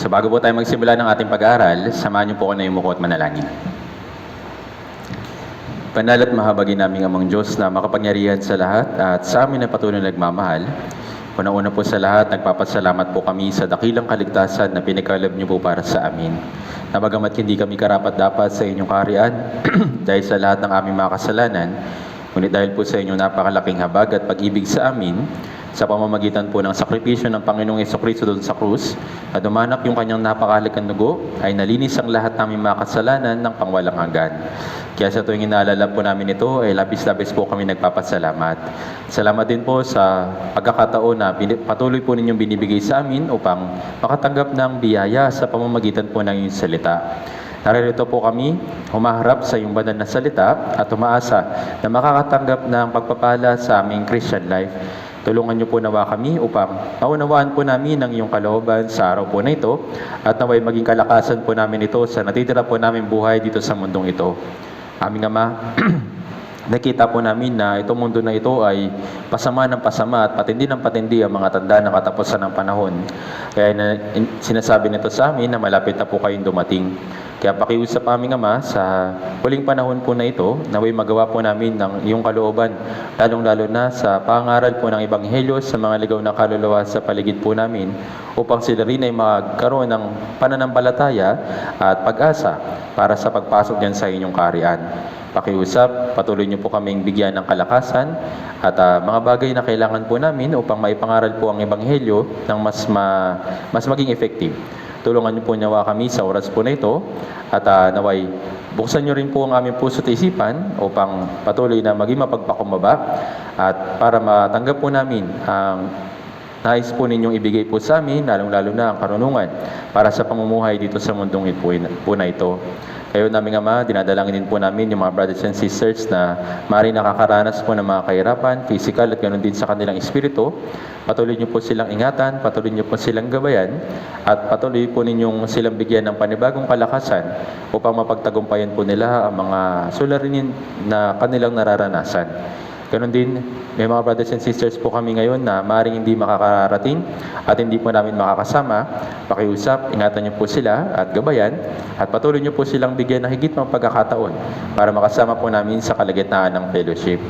So bago po tayo magsimula ng ating pag-aaral, samahan niyo po ako na yumuko at manalangin. Banal at mahabagin naming Amang Diyos na makapangyarihan sa lahat at sa amin na patuloy nagmamahal. Unang-una po sa lahat, nagpapasalamat po kami sa dakilang kaligtasan na pinikalab niyo po para sa amin. Na bagamat hindi kami karapat-dapat sa inyong kaharian dahil sa lahat ng aming mga kasalanan, ngunit dahil po sa inyong napakalaking habag at pag-ibig sa amin, sa pamamagitan po ng sakripisyo ng Panginoong Jesucristo doon sa krus, na dumanak yung kanyang napakahalagang dugo, ay nalinis ang lahat naming mga kasalanan ng pangwalang hanggan. Kaya sa tuwing inaalala po namin ito, ay labis-labis po kami nagpapasalamat. Salamat din po sa pagkakataon na patuloy po ninyong binibigay sa amin upang makatanggap ng biyaya sa pamamagitan po ng inyong salita. Naririto po kami, humaharap sa iyong banal na salita at umaasa na makakatanggap ng pagpapala sa aming Christian life. Tulungan niyo po nawa kami upang maunawaan po namin ang iyong kalooban sa araw po na ito at naway maging kalakasan po namin ito sa natitira po namin buhay dito sa mundong ito. Aming Ama, nakita po namin na itong mundo na ito ay pasama ng pasama at patindi ng patindi ang mga tanda ng katapusan ng panahon. Kaya sinasabi nito sa amin na malapit na po kayong dumating. Kaya pakiusap aming Ama sa huling panahon po na ito, naway magawa po namin ng iyong kalooban, lalong-lalo na sa pangaral po ng Ebanghelyo sa mga ligaw na kaluluwa sa paligid po namin, upang sila rin ay magkaroon ng pananampalataya at pag-asa para sa pagpasok diyan sa inyong kaharian. Pakiusap, patuloy niyo po kaming bigyan ng kalakasan at mga bagay na kailangan po namin upang maipangaral po ang Ebanghelyo ng mas maging effective. Tulungan niyo po nawa kami sa oras po na ito at naway buksan niyo rin po ang aming puso at isipan upang patuloy na maging mapagpakumbaba at para matanggap po namin ang nais po ninyong ibigay po sa amin, lalong-lalo na ang karunungan para sa pamumuhay dito sa mundong po na ito. Kayo naming Ama, dinadalangin din po namin yung mga brothers and sisters na maaaring nakakaranas po ng mga kahirapan, physical at ganoon din sa kanilang espiritu. Patuloy niyo po silang ingatan, patuloy niyo po silang gabayan, at patuloy po ninyong silang bigyan ng panibagong kalakasan upang mapagtagumpayan po nila ang mga suliranin na kanilang nararanasan. Ganon din, may mga brothers and sisters po kami ngayon na maaaring hindi makakarating at hindi po namin makakasama. Pakiusap, ingatan niyo po sila at gabayan at patuloy niyo po silang bigyan ng higit mga pagkakataon para makasama po namin sa kalagitnaan ng fellowship.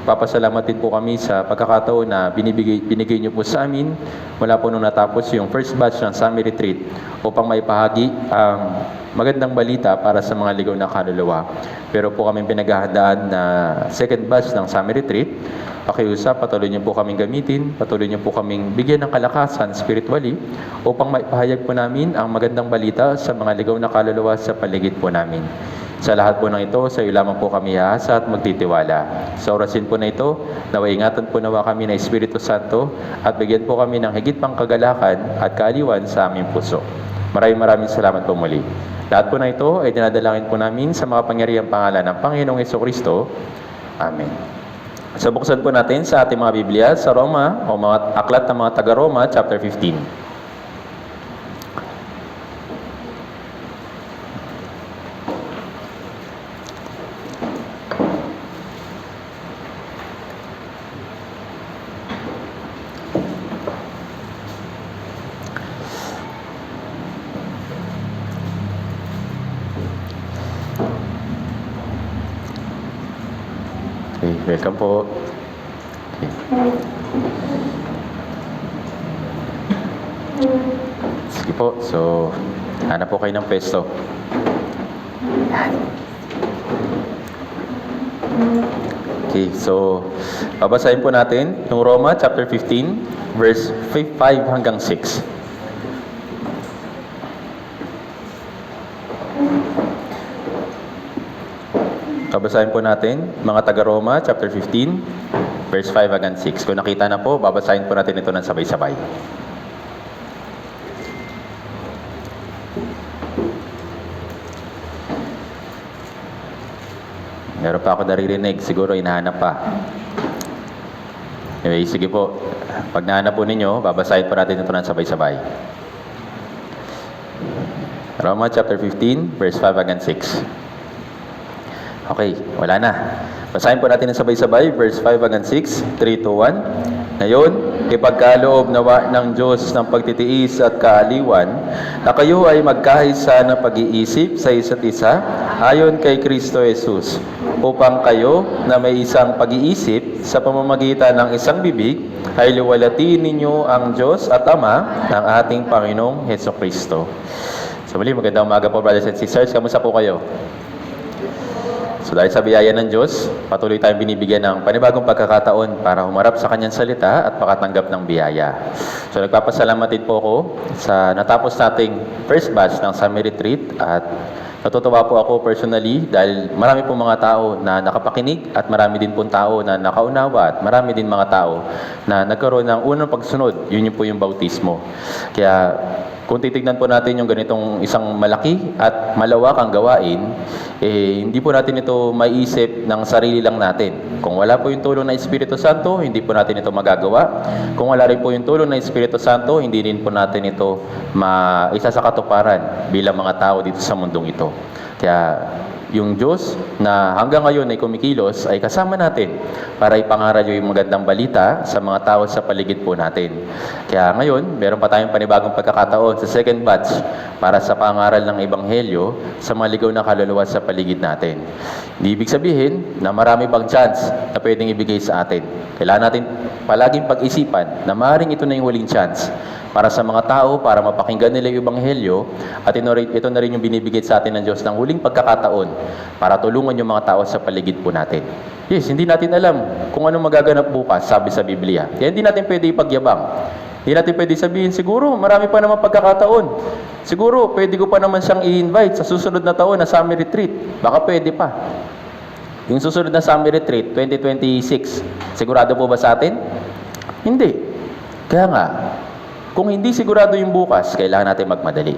Papasalamat din po kami sa pagkakataon na binigay niyo po sa amin mula po nung natapos yung first batch ng Summer Retreat upang maipahagi ang magandang balita para sa mga ligaw na kaluluwa. Pero po kami pinaghahandaan na second batch ng Summer Retreat. Pakiusap, patuloy niyo po kaming gamitin, patuloy niyo po kaming bigyan ng kalakasan spiritually upang maipahayag po namin ang magandang balita sa mga ligaw na kaluluwa sa paligid po namin. Sa lahat po ng ito, sa iyo lamang po kami haasa at magtitiwala. Sa orasin po na ito, naway ingatan po nawa kami ng Espiritu Santo at bigyan po kami ng higit pang kagalakan at kaaliwan sa aming puso. Maraming salamat po muli. Lahat po na ito ay dinadalangin po namin sa makapangyarihang pangalan ng Panginoong Jesucristo. Amen. So buksan po natin sa ating mga Biblia sa Roma o mga aklat ng mga taga-Roma, chapter 15. Okay, welcome po. Okay. Sige po, so hanap po kayo ng pwesto. Okay, so babasahin po natin yung Roma chapter 15, verse 5 hanggang 6. Babasahin po natin, mga taga-Roma, chapter 15, verse 5 hanggang 6. Kung nakita na po, babasahin po natin ito ng sabay-sabay. Meron pa ako naririnig, siguro hinahanap pa. Anyway, sige po. Pag nahanap po ninyo, babasahin po natin ito ng sabay-sabay. Roma, chapter 15, verse 5 hanggang 6. Okay, wala na. Basahin po natin ng sabay-sabay, verse 5 hanggang 6, 3, 2, 1. Ngayon, ipagkaloob nawa ng Diyos ng pagtitiis at kaaliwan na kayo ay magkaisa ng pag-iisip sa isa't isa ayon kay Kristo Jesus, upang kayo na may isang pag-iisip sa pamamagitan ng isang bibig ay liwalatiin ninyo ang Diyos at Ama ng ating Panginoong Hesukristo. So muli, magandang umaga po, brothers and sisters. Kamusta po kayo? So dahil sa biyaya ng Diyos, patuloy tayong binibigyan ng panibagong pagkakataon para humarap sa Kanyang salita at makatanggap ng biyaya. So nagpapasalamat din po ako sa natapos nating first batch ng summer retreat at natutuwa po ako personally dahil marami pong mga tao na nakapakinig at marami din pong tao na nakaunawa at marami din mga tao na nagkaroon ng unang pagsunod. Yun po yung bautismo. Kaya kung titignan po natin yung ganitong isang malaki at malawakang gawain, hindi po natin ito maiisip ng sarili lang natin. Kung wala po yung tulong ng Espiritu Santo, hindi po natin ito magagawa. Kung wala rin po yung tulong ng Espiritu Santo, hindi rin po natin ito maisa sa katuparan bilang mga tao dito sa mundong ito. Kaya yung Diyos na hanggang ngayon ay kumikilos ay kasama natin para ipangaral yung magandang balita sa mga tao sa paligid po natin. Kaya ngayon, meron pa tayong panibagong pagkakataon sa second batch para sa pangaral ng Ebanghelyo sa mga ligaw na kaluluwa sa paligid natin. Hindi ibig sabihin na marami pang chance na pwedeng ibigay sa atin. Kailangan natin palaging pag-isipan na maaaring ito na yung huling chance para sa mga tao, para mapakinggan nila yung Ebanghelyo, at ito na rin yung binibigay sa atin ng Diyos ng huling pagkakataon para tulungan yung mga tao sa paligid po natin. Yes, hindi natin alam kung anong magaganap bukas, sabi sa Biblia. Kaya hindi natin pwede ipagyabang. Hindi natin pwede sabihin, siguro marami pa naman pagkakataon. Siguro pwede ko pa naman siyang i-invite sa susunod na taon na summer retreat. Baka pwede pa. Yung susunod na summer retreat, 2026, sigurado po ba sa atin? Hindi. Kaya nga, kung hindi sigurado yung bukas, kailangan natin magmadali.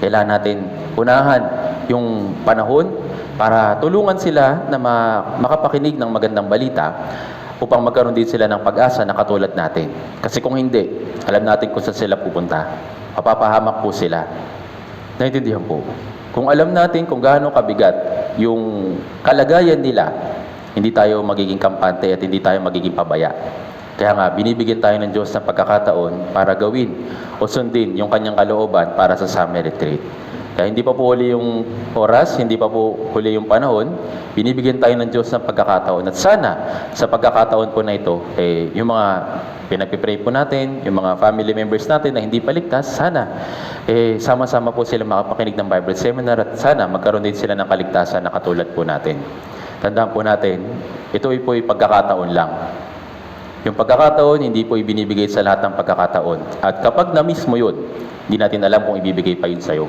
Kailangan natin unahan yung panahon para tulungan sila na makapakinig ng magandang balita upang magkaroon din sila ng pag-asa na katulad natin. Kasi kung hindi, alam natin kung saan sila pupunta. Mapapahamak po sila. Naintindihan po. Kung alam natin kung gaano kabigat yung kalagayan nila, hindi tayo magiging kampante at hindi tayo magiging pabaya. Kaya nga, binibigyan tayo ng Diyos ng pagkakataon para gawin o sundin yung kanyang kalooban para sa summer retreat. Kaya hindi pa po huli yung oras, hindi pa po huli yung panahon, binibigyan tayo ng Diyos ng pagkakataon. At sana, sa pagkakataon po na ito, yung mga pinagpipray po natin, yung mga family members natin na hindi paligtas, sana, sama-sama po sila makapakinig ng Bible seminar at sana magkaroon din sila ng kaligtasan na katulad po natin. Tandaan po natin, ito po yung pagkakataon lang. Yung pagkakataon, hindi po ibinibigay sa lahat ng pagkakataon. At kapag na-miss mo yun, hindi natin alam kung ibibigay pa yun sa'yo.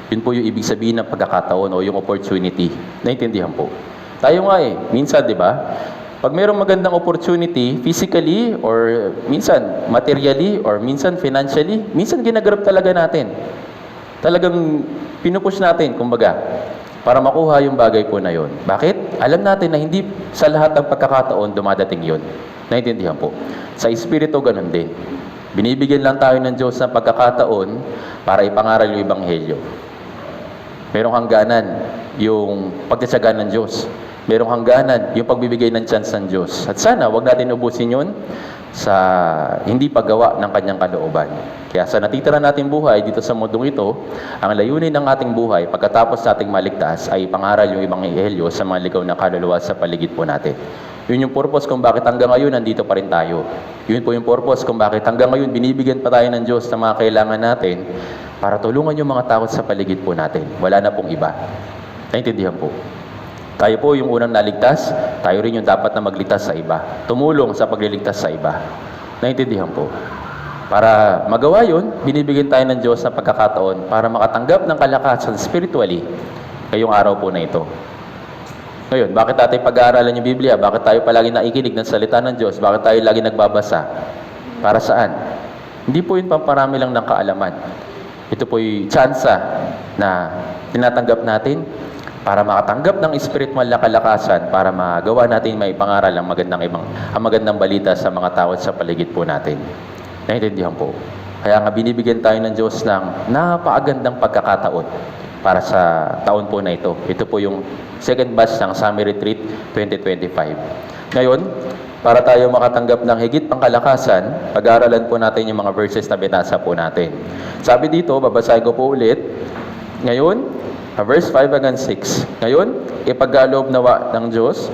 Yun po yung ibig sabihin ng pagkakataon o yung opportunity. Naintindihan po. Tayo nga minsan, di ba? Pag mayroong magandang opportunity, physically, or minsan materially, or minsan financially, minsan ginagarap talaga natin. Talagang pinupush natin, kumbaga, para makuha yung bagay po na yun. Bakit? Alam natin na hindi sa lahat ng pagkakataon dumadating yun. Naintindihan po. Sa Espiritu, ganun din. Binibigyan lang tayo ng Diyos ng pagkakataon para ipangaral yung Ebanghelyo. Merong hangganan yung pagtitiyaga ng Diyos. Merong hangganan yung pagbibigay ng chance ng Diyos. At sana, wag natin ubusin yun sa hindi paggawa ng kanyang kalooban. Kaya sa natitira nating buhay dito sa mundong ito, ang layunin ng ating buhay pagkatapos nating maligtas ay ipangaral yung Ebanghelyo sa mga ligaw na kaluluwa sa paligid po natin. Yun yung purpose kung bakit hanggang ngayon nandito pa rin tayo. Yun po yung purpose kung bakit hanggang ngayon binibigyan pa tayo ng Diyos ng mga kailangan natin para tulungan yung mga tao sa paligid po natin. Wala na pong iba. Naintindihan po. Tayo po yung unang naligtas, tayo rin yung dapat na magligtas sa iba. Tumulong sa pagliligtas sa iba. Naintindihan po. Para magawa yun, binibigyan tayo ng Diyos ng pagkakataon para makatanggap ng kalakasan spiritually ngayong araw po na ito. Ngayon, bakit natin pag-aaralan yung Biblia? Bakit tayo palagi nakikinig ng salita ng Diyos? Bakit tayo lagi nagbabasa? Para saan? Hindi po yun pamparami lang ng kaalaman. Ito po yung tsansa na tinatanggap natin para makatanggap ng spiritual na kalakasan para magawa natin may pangaral ang magandang balita sa mga tao sa paligid po natin. Naintindihan po. Kaya nga binibigyan tayo ng Diyos ng napakagandang pagkakataon para sa taon po na ito. Ito po yung second batch ng Summer Retreat 2025. Ngayon, para tayo makatanggap ng higit pang kalakasan, pag-aaralan po natin yung mga verses na binasa po natin. Sabi dito, babasahin ko po ulit. Ngayon, verse 5 hanggang 6. Ngayon, ipagkaloob nawa ng Diyos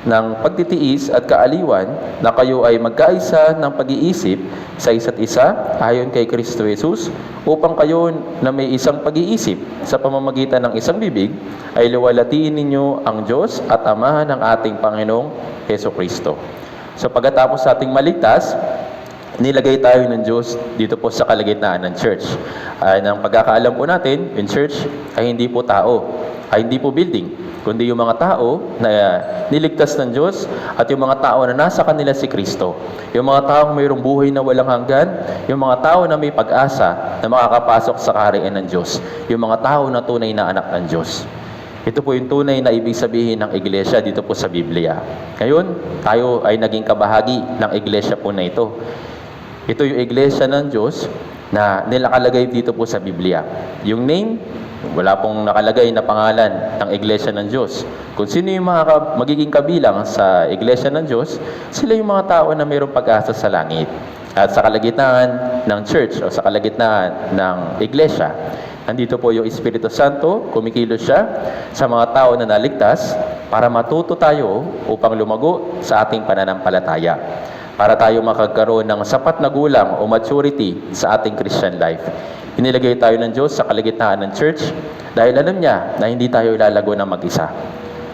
ng pagtitiis at kaaliwan na kayo ay magkaisa ng pag-iisip sa isa't isa ayon kay Kristo Jesus upang kayo na may isang pag-iisip sa pamamagitan ng isang bibig ay luwalhatiin ninyo ang Diyos at Ama ng ating Panginoong Hesukristo. So pagkatapos sa ating maligtas, nilagay tayo ng Diyos dito po sa kalagitnaan ng church. Ng pagkakaalam po natin, yung church ay hindi po tao, ay hindi po building, kundi yung mga tao na niligtas ng Diyos at yung mga tao na nasa kanila si Kristo. Yung mga taong mayroong buhay na walang hanggan, yung mga tao na may pag-asa na makakapasok sa kaharian ng Diyos, yung mga tao na tunay na anak ng Diyos. Ito po yung tunay na ibig sabihin ng iglesia dito po sa Biblia. Ngayon, tayo ay naging kabahagi ng iglesia po na ito. Ito yung iglesia ng Diyos na nilakalagay dito po sa Biblia. Yung name, wala pong nakalagay na pangalan ng iglesia ng Diyos. Kung sino yung magiging kabilang sa iglesia ng Diyos, sila yung mga tao na mayroong pag-asa sa langit. At sa kalagitnaan ng church o sa kalagitnaan ng iglesia, nandito po yung Espiritu Santo, kumikilos siya sa mga tao na naligtas para matuto tayo upang lumago sa ating pananampalataya. Para tayo makagkaroon ng sapat na gulang o maturity sa ating Christian life. Inilagay tayo ng Diyos sa kalagitnaan ng church dahil alam niya na hindi tayo ilalago ng mag-isa.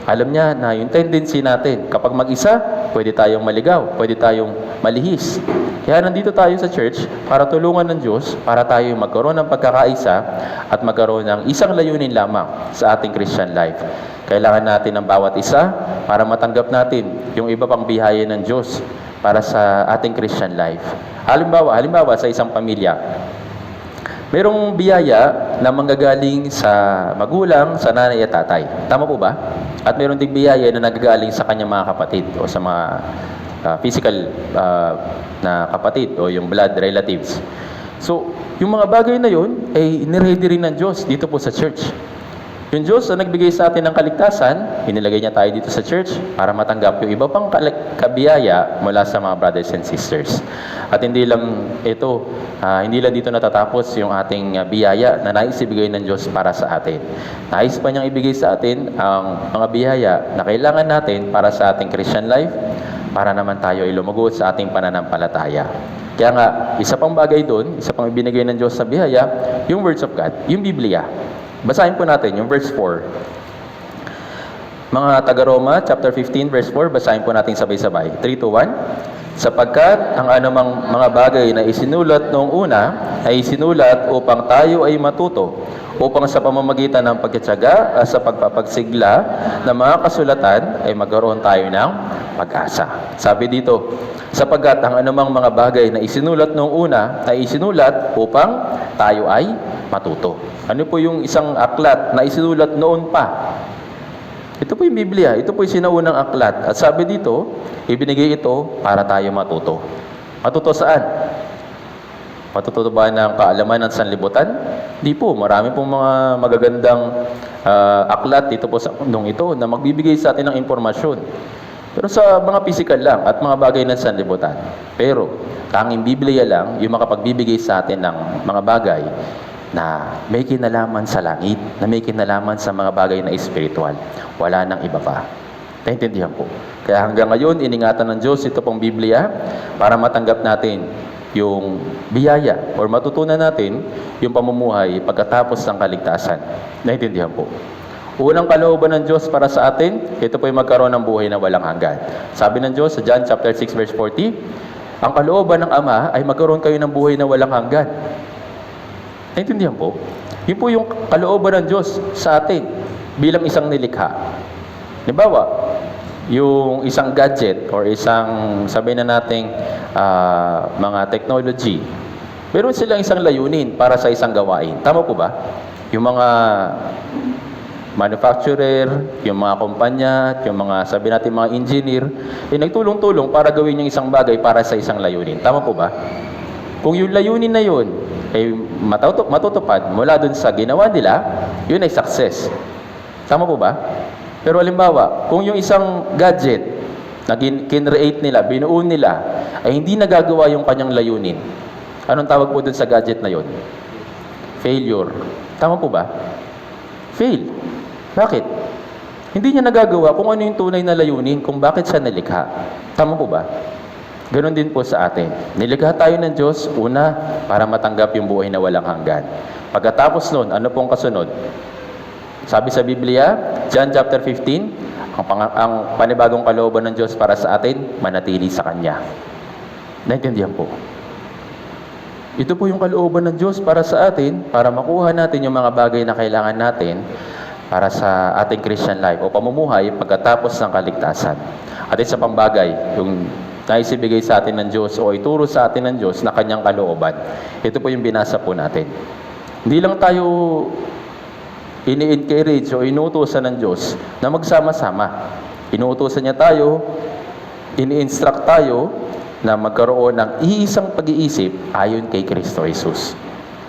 Alam niya na yung tendency natin, kapag mag-isa, pwede tayong maligaw, pwede tayong malihis. Kaya nandito tayo sa church para tulungan ng Diyos, para tayo magkaroon ng pagkakaisa at magkaroon ng isang layunin lamang sa ating Christian life. Kailangan natin ng bawat isa para matanggap natin yung iba pang biyaya ng Diyos para sa ating Christian life. Halimbawa sa isang pamilya, merong biyaya na manggagaling sa magulang, sa nanay at tatay. Tama po ba? At meron ding biyaya na nagagaling sa kanyang mga kapatid o sa mga physical na kapatid o yung blood relatives. So, yung mga bagay na yun ay niready rin ng Diyos dito po sa church. Yung Diyos na nagbigay sa atin ng kaligtasan, inilagay niya tayo dito sa church para matanggap yung iba pang kabiyaya mula sa mga brothers and sisters. At hindi lang ito, hindi lang dito natatapos yung ating biyaya na nais ibigay ng Diyos para sa atin. Nais pa niyang ibigay sa atin ang mga biyaya na kailangan natin para sa ating Christian life, para naman tayo ay lumago sa ating pananampalataya. Kaya nga, isa pang bagay doon, isa pang ibinigay ng Diyos sa biyaya, yung words of God, yung Biblia. Basahin po natin yung verse 4. Mga taga-Roma, chapter 15, verse 4, basahin po natin sabay-sabay. 3, 2, 1. Sapagkat ang anumang mga bagay na isinulat noong una ay isinulat upang tayo ay matuto, upang sa pamamagitan ng pagtitiyaga at sa pagpapagsigla ng mga kasulatan ay magkaroon tayo ng pag-asa. Sabi dito, sapagkat ang anumang mga bagay na isinulat noong una ay isinulat upang tayo ay matuto. Ano po yung isang aklat na isinulat noon pa? Ito po yung Biblia. Ito po yung sinaunang aklat. At sabi dito, ibinigay ito para tayo matuto. Matuto saan? Matuto ba ng kaalaman ng sanlibutan? Di po. Marami pong mga magagandang aklat dito po sa mundong ito na magbibigay sa atin ng impormasyon. Pero sa mga physical lang at mga bagay ng sanlibutan. Pero, tanging Biblia lang yung makapagbibigay sa atin ng mga bagay na may kinalaman sa langit, na may kinalaman sa mga bagay na espiritual. Wala nang iba pa. Naintindihan po. Kaya hanggang ngayon, iningatan ng Diyos ito pong Biblia para matanggap natin yung biyaya or matutunan natin yung pamumuhay pagkatapos ng kaligtasan. Naintindihan po. Unang kalooban ng Diyos para sa atin, ito po yung magkaroon ng buhay na walang hanggan. Sabi ng Diyos sa John chapter 6 verse 40, ang kalooban ng Ama ay magkaroon kayo ng buhay na walang hanggan. Naintindihan po? Yun po yung kalooban ng Diyos sa atin bilang isang nilikha. Halimbawa, yung isang gadget or isang, sabihin na nating mga technology, meron silang isang layunin para sa isang gawain. Tama po ba? Yung mga manufacturer, yung mga kumpanya, yung mga, sabihin natin, mga engineer, nagtulong-tulong para gawin yung isang bagay para sa isang layunin. Tama po ba? Kung yung layunin na yun ay matutupad mula dun sa ginawa nila, yun ay success. Tama po ba? Pero halimbawa, kung yung isang gadget kinreate nila, binuo nila, ay hindi nagagawa yung kanyang layunin. Anong tawag po dun sa gadget na yon? Failure. Tama po ba? Fail. Bakit? Hindi niya nagagawa kung ano yung tunay na layunin, kung bakit siya nalikha. Tama po ba? Ganon din po sa atin. Nilikha tayo ng Diyos, una, para matanggap yung buhay na walang hanggan. Pagkatapos nun, ano pong kasunod? Sabi sa Biblia, John chapter 15, ang panibagong kalooban ng Diyos para sa atin, manatili sa Kanya. Naintindihan po? Ito po yung kalooban ng Diyos para sa atin, para makuha natin yung mga bagay na kailangan natin para sa ating Christian life o pamumuhay pagkatapos ng kaligtasan. At isa pang bagay, yung naisibigay sa atin ng Diyos o ituro sa atin ng Diyos na Kanyang kalooban. Ito po yung binasa po natin. Hindi lang tayo ini-encourage o inuutosan ng Diyos na magsama-sama. Inuutosan niya tayo, ini-instruct tayo na magkaroon ng iisang pag-iisip ayon kay Kristo Jesus.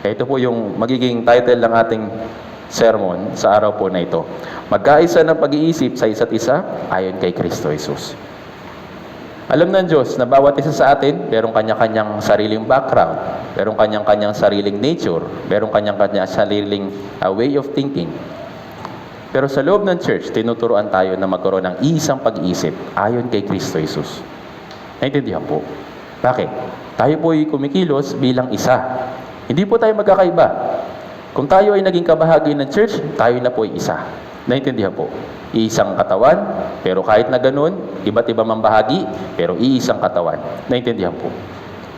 Ito po yung magiging title ng ating sermon sa araw po na ito. Magkaisa ng pag-iisip sa isa't isa ayon kay Kristo Jesus. Alam ng Diyos na bawat isa sa atin, merong kanya-kanyang sariling background, merong kanya-kanyang sariling nature, merong kanya-kanyang sariling way of thinking. Pero sa loob ng church, tinuturuan tayo na magkaroon ng isang pag-iisip ayon kay Kristo Jesus. Naintindihan po? Bakit? Tayo po ay kumikilos bilang isa. Hindi po tayo magkakaiba. Kung tayo ay naging kabahagi ng church, tayo na po ay isa. Naintindihan po? Iisang katawan, pero kahit na ganun, iba't iba mang bahagi, pero iisang katawan. Naintindihan po?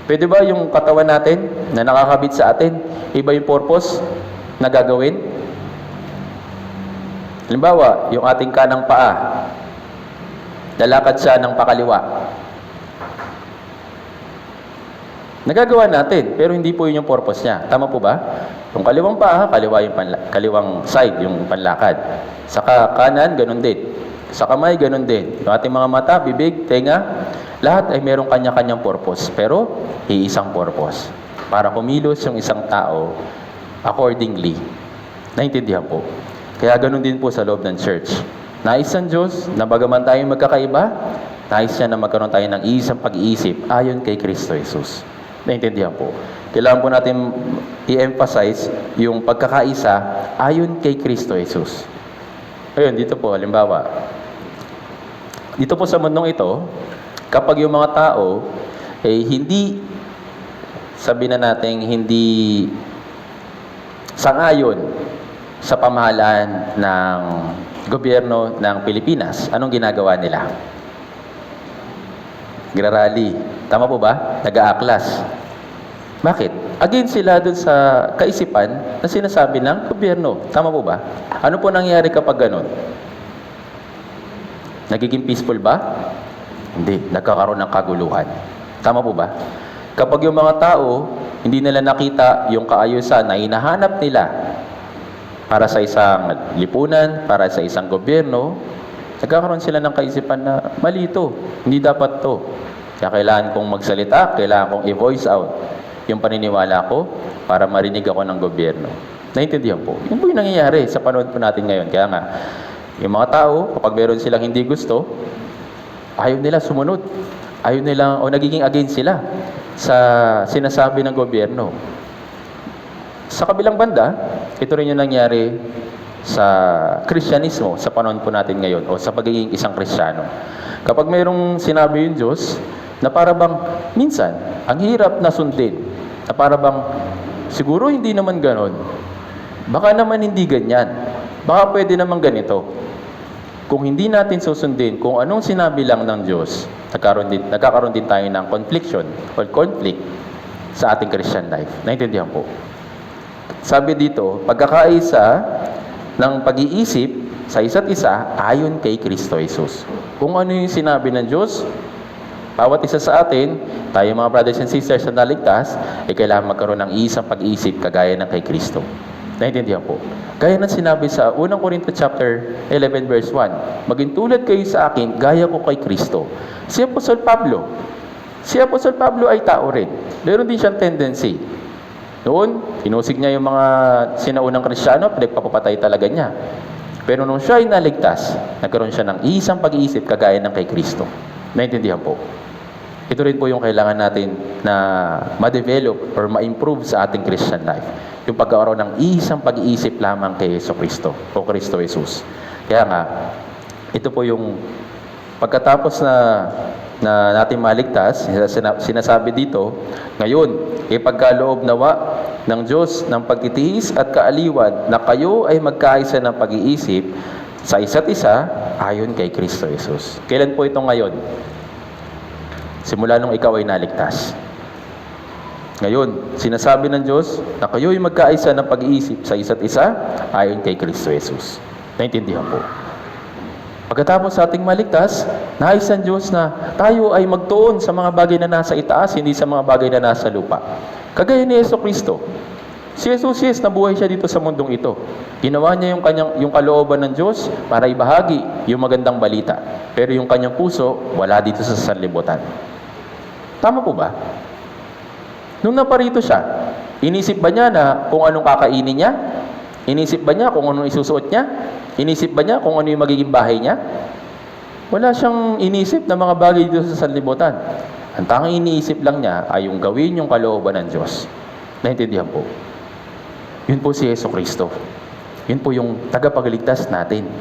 Pwede ba yung katawan natin na nakakabit sa atin, iba yung purpose na gagawin? Halimbawa, yung ating kanang paa, lalakad siya ng pakaliwa. Nagagawa natin, pero hindi po yun yung purpose niya. Tama po ba? Yung kaliwang paa, kaliwa yung kaliwang side, yung panlakad. Sa kanan, ganun din. Sa kamay, ganun din. Yung ating mga mata, bibig, tenga, lahat ay merong kanya-kanyang purpose. Pero, iisang purpose. Para kumilos yung isang tao accordingly. Naintindihan po. Kaya ganun din po sa loob ng church. Nais ng Diyos na bagaman tayo magkakaiba, nais niya na magkaroon tayo ng isang pag-iisip ayon kay Kristo Jesus. Naintindihan po. Kailangan po natin i-emphasize yung pagkakaisa ayon kay Kristo Jesus. Ayun, dito po, halimbawa. Dito po sa mundong ito, kapag yung mga tao hindi, sabi na natin, hindi sangayon sa pamahalaan ng gobyerno ng Pilipinas, anong ginagawa nila? Gira-rally. Tama po ba? Nag-aaklas. Bakit? Against sila dun sa kaisipan na sinasabi ng gobyerno. Tama po ba? Ano po nangyayari kapag ganun? Nagiging peaceful ba? Hindi. Nagkakaroon ng kaguluhan. Tama po ba? Kapag yung mga tao, hindi nila nakita yung kaayusan na hinahanap nila para sa isang lipunan, para sa isang gobyerno, nagkakaroon sila ng kaisipan na mali ito. Hindi dapat to. Kaya kailangan kong magsalita, kailangan kong i-voice out yung paniniwala ko para marinig ako ng gobyerno. Naintindihan po? Yun po yung nangyayari sa panahon po natin ngayon. Kaya nga, yung mga tao, kapag meron silang hindi gusto, ayaw nila sumunod. Ayaw nila, o nagiging against sila sa sinasabi ng gobyerno. Sa kabilang banda, ito rin yung nangyari sa Kristyanismo sa panahon po natin ngayon o sa pagiging isang Kristiyano. Kapag mayroong sinabi yung Diyos na para bang minsan, ang hirap na sundin, na para bang siguro hindi naman ganon, baka naman hindi ganyan, baka pwede naman ganito. Kung hindi natin susundin kung anong sinabi lang ng Diyos, nagkakaroon din tayo ng conflict sa ating Christian life. Naintindihan po? Sabi dito, pagkakaisa ng pag-iisip sa isa't isa ayon kay Kristo Jesus. Kung ano yung sinabi ng Diyos, bawat isa sa atin, tayo mga brothers and sisters na naligtas, ay kailangan magkaroon ng isang pag-iisip kagaya ng kay Kristo. Naintindihan po? Gaya ng sinabi sa 1 Corinto chapter 11 verse 1, maging tulad kayo sa akin, gaya ko kay Kristo. Si Apostol Pablo ay tao rin. Meron din siyang tendency. Noon, inusig niya yung mga sinaunang Kristiyano, pinagpapapatay talaga niya. Pero nung siya ay naligtas, nagkaroon siya ng isang pag-iisip kagaya ng kay Kristo. Naintindihan po. Ito rin po yung kailangan natin na ma-develop or ma-improve sa ating Christian life. Yung pagkakaroon ng isang pag-iisip lamang kay Yeso Kristo o Kristo Jesus. Kaya nga, ito po yung pagkatapos na natin maligtas, sinasabi dito, ngayon, ipagkaloob nawa ng Diyos ng pagtitiis at kaaliwan na kayo ay magkaisa ng pag-iisip sa isa't isa ayon kay Kristo Jesus. Kailan po ito ngayon? Simula nung ikaw ay naligtas. Ngayon, sinasabi ng Diyos na kayo ay magkaisa ng pag-iisip sa isa't isa ayon kay Kristo Jesus. Naintindihan po. Pagkatapos sa ating maligtas, nais ng Diyos na tayo ay magtuon sa mga bagay na nasa itaas, hindi sa mga bagay na nasa lupa. Kagaya ni Yeso Kristo. Si Jesus, yes, nabuhay siya dito sa mundong ito. Ginawa niya yung kalooban ng Diyos para ibahagi yung magandang balita. Pero yung kanyang puso, wala dito sa sanlibutan. Tama po ba? Nung naparito siya, inisip ba niya na kung anong kakainin niya? Inisip ba niya kung anong isusuot niya? Inisip ba niya kung ano yung magiging bahay niya? Wala siyang inisip na mga bagay dito sa sanlibutan. Ang tanging iniisip lang niya ay yung gawin yung kalooban ng Diyos. Naintindihan po? Yun po si Yeso Kristo. Yun po yung tagapagligtas natin.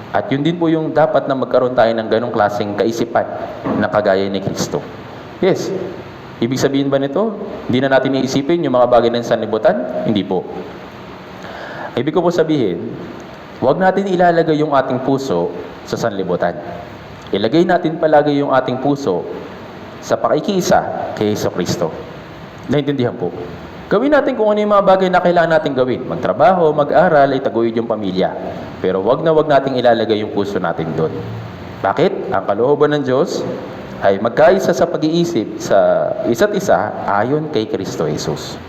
At yun din po yung dapat na magkaroon tayo ng ganong klaseng kaisipan na kagaya ni Kristo. Yes. Ibig sabihin ba nito, hindi na natin iisipin yung mga bagay ng sanlibutan? Hindi po. Ibig ko po sabihin, huwag natin ilalagay yung ating puso sa sanlibutan. Ilagay natin palagi yung ating puso sa pakikiisa kay Yeso Kristo. Naintindihan po? Gawin natin kung ano yung mga bagay na kailangan natin gawin. Magtrabaho, mag-aral, itaguyod yung pamilya. Pero wag nating ilalagay yung puso natin doon. Bakit? Ang kalooban ng Diyos ay magkaisa sa pag-iisip sa isa't isa ayon kay Kristo Jesus.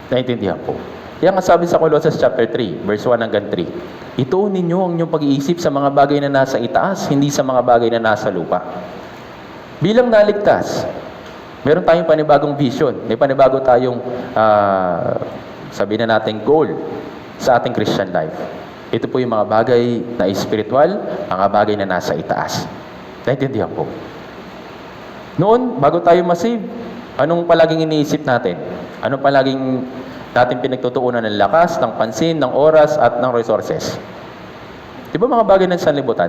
Naintindihan po. Kaya nga sabi sa Colossus chapter 3, verse 1 hanggang 3, ituon ninyo ang inyong pag-iisip sa mga bagay na nasa itaas, hindi sa mga bagay na nasa lupa. Bilang naligtas, meron tayong panibagong vision. May panibago tayong, sabihin na natin, goal sa ating Christian life. Ito po yung mga bagay na spiritual, mga bagay na nasa itaas. Naintindihan po. Noon, bago tayo masave, anong palaging iniisip natin? Anong palaging natin pinagtutuunan ng lakas, ng pansin, ng oras, at ng resources? Di ba mga bagay ng sanlibutan?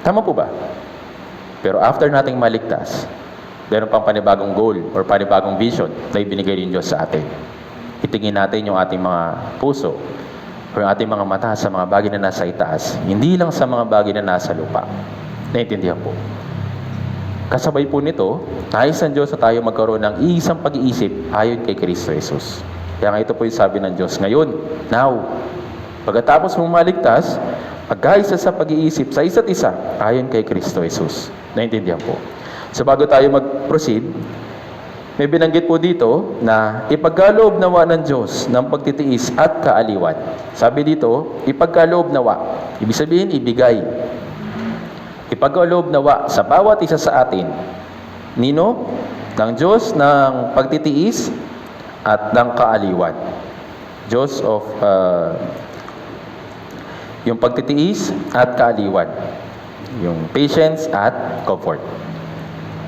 Tama po ba? Pero after nating maligtas, meron pang panibagong goal or panibagong vision na ibinigay ng Diyos sa atin. Itingin natin yung ating mga puso o yung ating mga mata sa mga bagay na nasa itaas, hindi lang sa mga bagay na nasa lupa. Naintindihan po. Kasabay po nito, nais ng Diyos na tayo magkaroon ng isang pag-iisip ayon kay Kristo Jesus. Kaya nga ito po yung sabi ng Diyos, ngayon, now, pagkatapos mong maligtas, magkaisa sa pag-iisip sa isa't isa ayon kay Kristo Jesus. Naintindihan po. So bago tayo mag-proceed, may binanggit po dito na ipagkaloob nawa ng Diyos ng pagtitiis at kaaliwan. Sabi dito, ipagkaloob nawa. Ibig sabihin, ibigay. Ipagkaloob nawa sa bawat isa sa atin. Nino? Ng Diyos ng pagtitiis at ng kaaliwan. Diyos of yung pagtitiis at kaaliwan. Yung patience at comfort.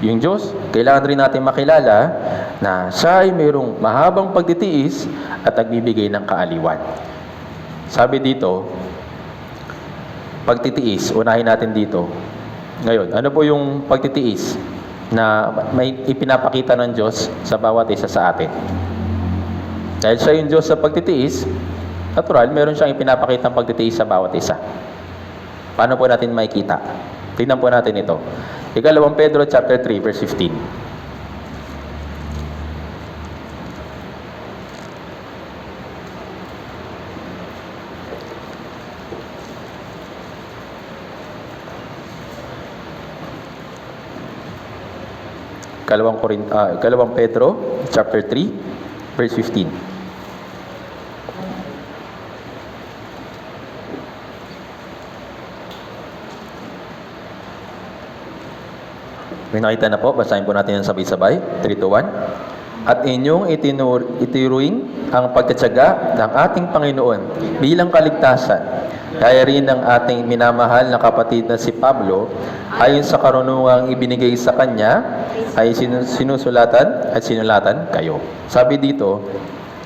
Yung Diyos, kailangan rin natin makilala na siya ay mayroong mahabang pagtitiis at nagbibigay ng kaaliwan. Sabi dito, pagtitiis, unahin natin dito. Ngayon, ano po yung pagtitiis na may ipinapakita ng Diyos sa bawat isa sa atin? Dahil siya yung Diyos sa pagtitiis, natural, meron siyang ipinapakita ng pagtitiis sa bawat isa. Paano po natin makikita? Tingnan po natin ito. Ikalawang Pedro chapter 3 verse 15. Ikalawang Pedro chapter 3 verse 15. May nakita na po, basahin po natin yung sabay-sabay. 3, 2, 1. at inyong itiruing ang pagtatyaga ng ating Panginoon bilang kaligtasan. Kaya rin ng ating minamahal na kapatid na si Pablo, ayon sa karunungang ibinigay sa kanya, ay sinulatan kayo. Sabi dito,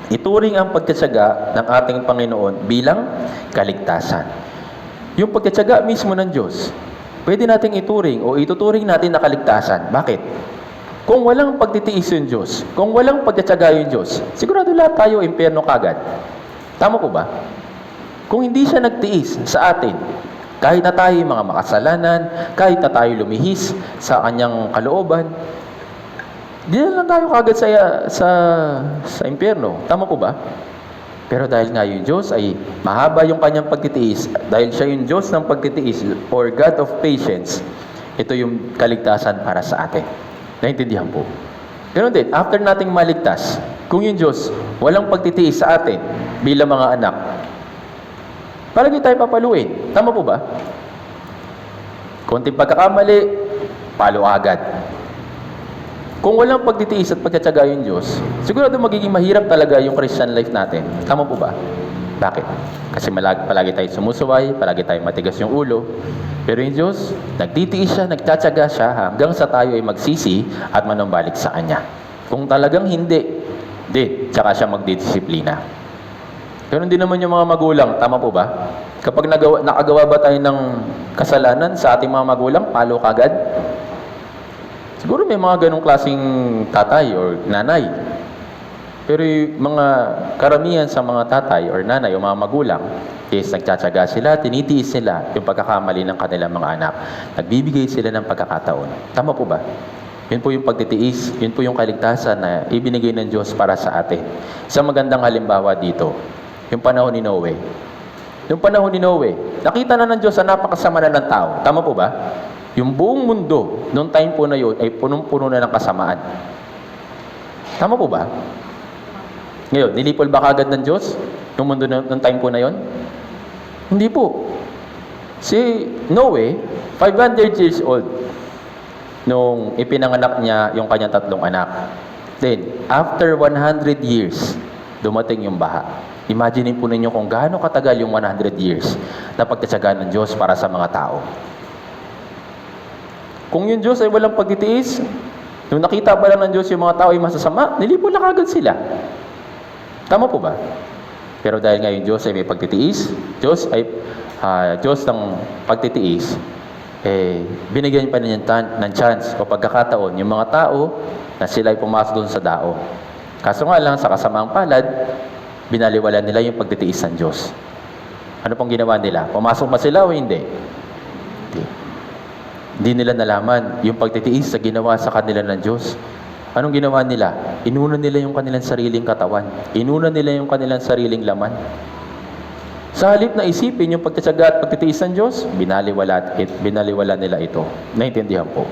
ituring ang pagtatyaga ng ating Panginoon bilang kaligtasan. Yung pagtatyaga mismo ng Diyos, pwede nating ituring o ituturing natin na kaligtasan. Bakit? Kung walang pagtitiis yung Diyos, kung walang pagtatyaga yung Diyos, sigurado lahat tayo impyerno kagad. Tama po ba? Kung hindi siya nagtiis sa atin, kahit na tayo mga makasalanan, kahit na tayo lumihis sa kanyang kalooban, di na lang tayo kagad sa impyerno. Tama po ba? Pero dahil nga yung Diyos ay mahaba yung kanyang pagtitiis, dahil siya yung Diyos ng pagtitiis or God of patience, ito yung kaligtasan para sa atin. Naintindihan po. Pero din, after nating maligtas, kung yung Diyos walang pagtitiis sa atin bilang mga anak, palagi tayo papaluin. Tama po ba? Konting pagkakamali, palo agad. Kung walang pagtitiis at pagtatyaga yung Diyos, sigurado magiging mahirap talaga yung Christian life natin. Tama po ba? Bakit? Kasi palagi tayo sumusuway, palagi tayo matigas yung ulo. Pero yung Diyos, nagtitiis siya, nagtatyaga siya hanggang sa tayo ay magsisi at manumbalik sa Kanya. Kung talagang hindi, tsaka siya magdidisiplina. Ganun din naman yung mga magulang. Tama po ba? Kapag nakagawa ba tayo ng kasalanan sa ating mga magulang, palo kagad? Siguro may mga ganong klaseng tatay or nanay. Pero yung mga karamihan sa mga tatay or nanay o mga magulang, is nagtsatsaga sila, tinitiis sila yung pagkakamali ng kanilang mga anak. Nagbibigay sila ng pagkakataon. Tama po ba? Yun po yung pagtitiis, yun po yung kaligtasan na ibinigay ng Diyos para sa atin. Isang magandang halimbawa dito, yung panahon ni Noe. Yung panahon ni Noe, nakita na ng Diyos na napakasama na ng tao. Tama po ba? Yung buong mundo, noong time po na yun, ay punong-puno na ng kasamaan. Tama po ba? Ngayon, nilipol ba kagad ng Diyos yung mundo noong time po na yun? Hindi po. Si Noe, 500 years old, nung ipinanganak niya yung kanyang 3 anak. Then, after 100 years, dumating yung baha. Imagine po ninyo kung gaano katagal yung 100 years na pagtatsagaan ng Diyos para sa mga tao. Kung yung Diyos ay walang pagtitiis, nung nakita pa lang ng Diyos yung mga tao ay masasama, nilipol na kagad sila. Tama po ba? Pero dahil nga yung Diyos ay may pagtitiis, Diyos ng pagtitiis, binigyan pa niya ng chance o pagkakataon yung mga tao na sila ay pumasok doon sa daong. Kaso nga lang, sa kasamaang palad, binaliwala nila yung pagtitiis ng Diyos. Ano pong ginawa nila? Pumasok ba sila o hindi? Hindi nila nalaman yung pagtitiis sa ginawa sa kanila ng Diyos. Anong ginawa nila? Inuna nila yung kanilang sariling katawan. Inuna nila yung kanilang sariling laman. Sa halip na isipin yung pagtatsaga at pagtitiis ng Diyos, binaliwala nila ito. Naintindihan po.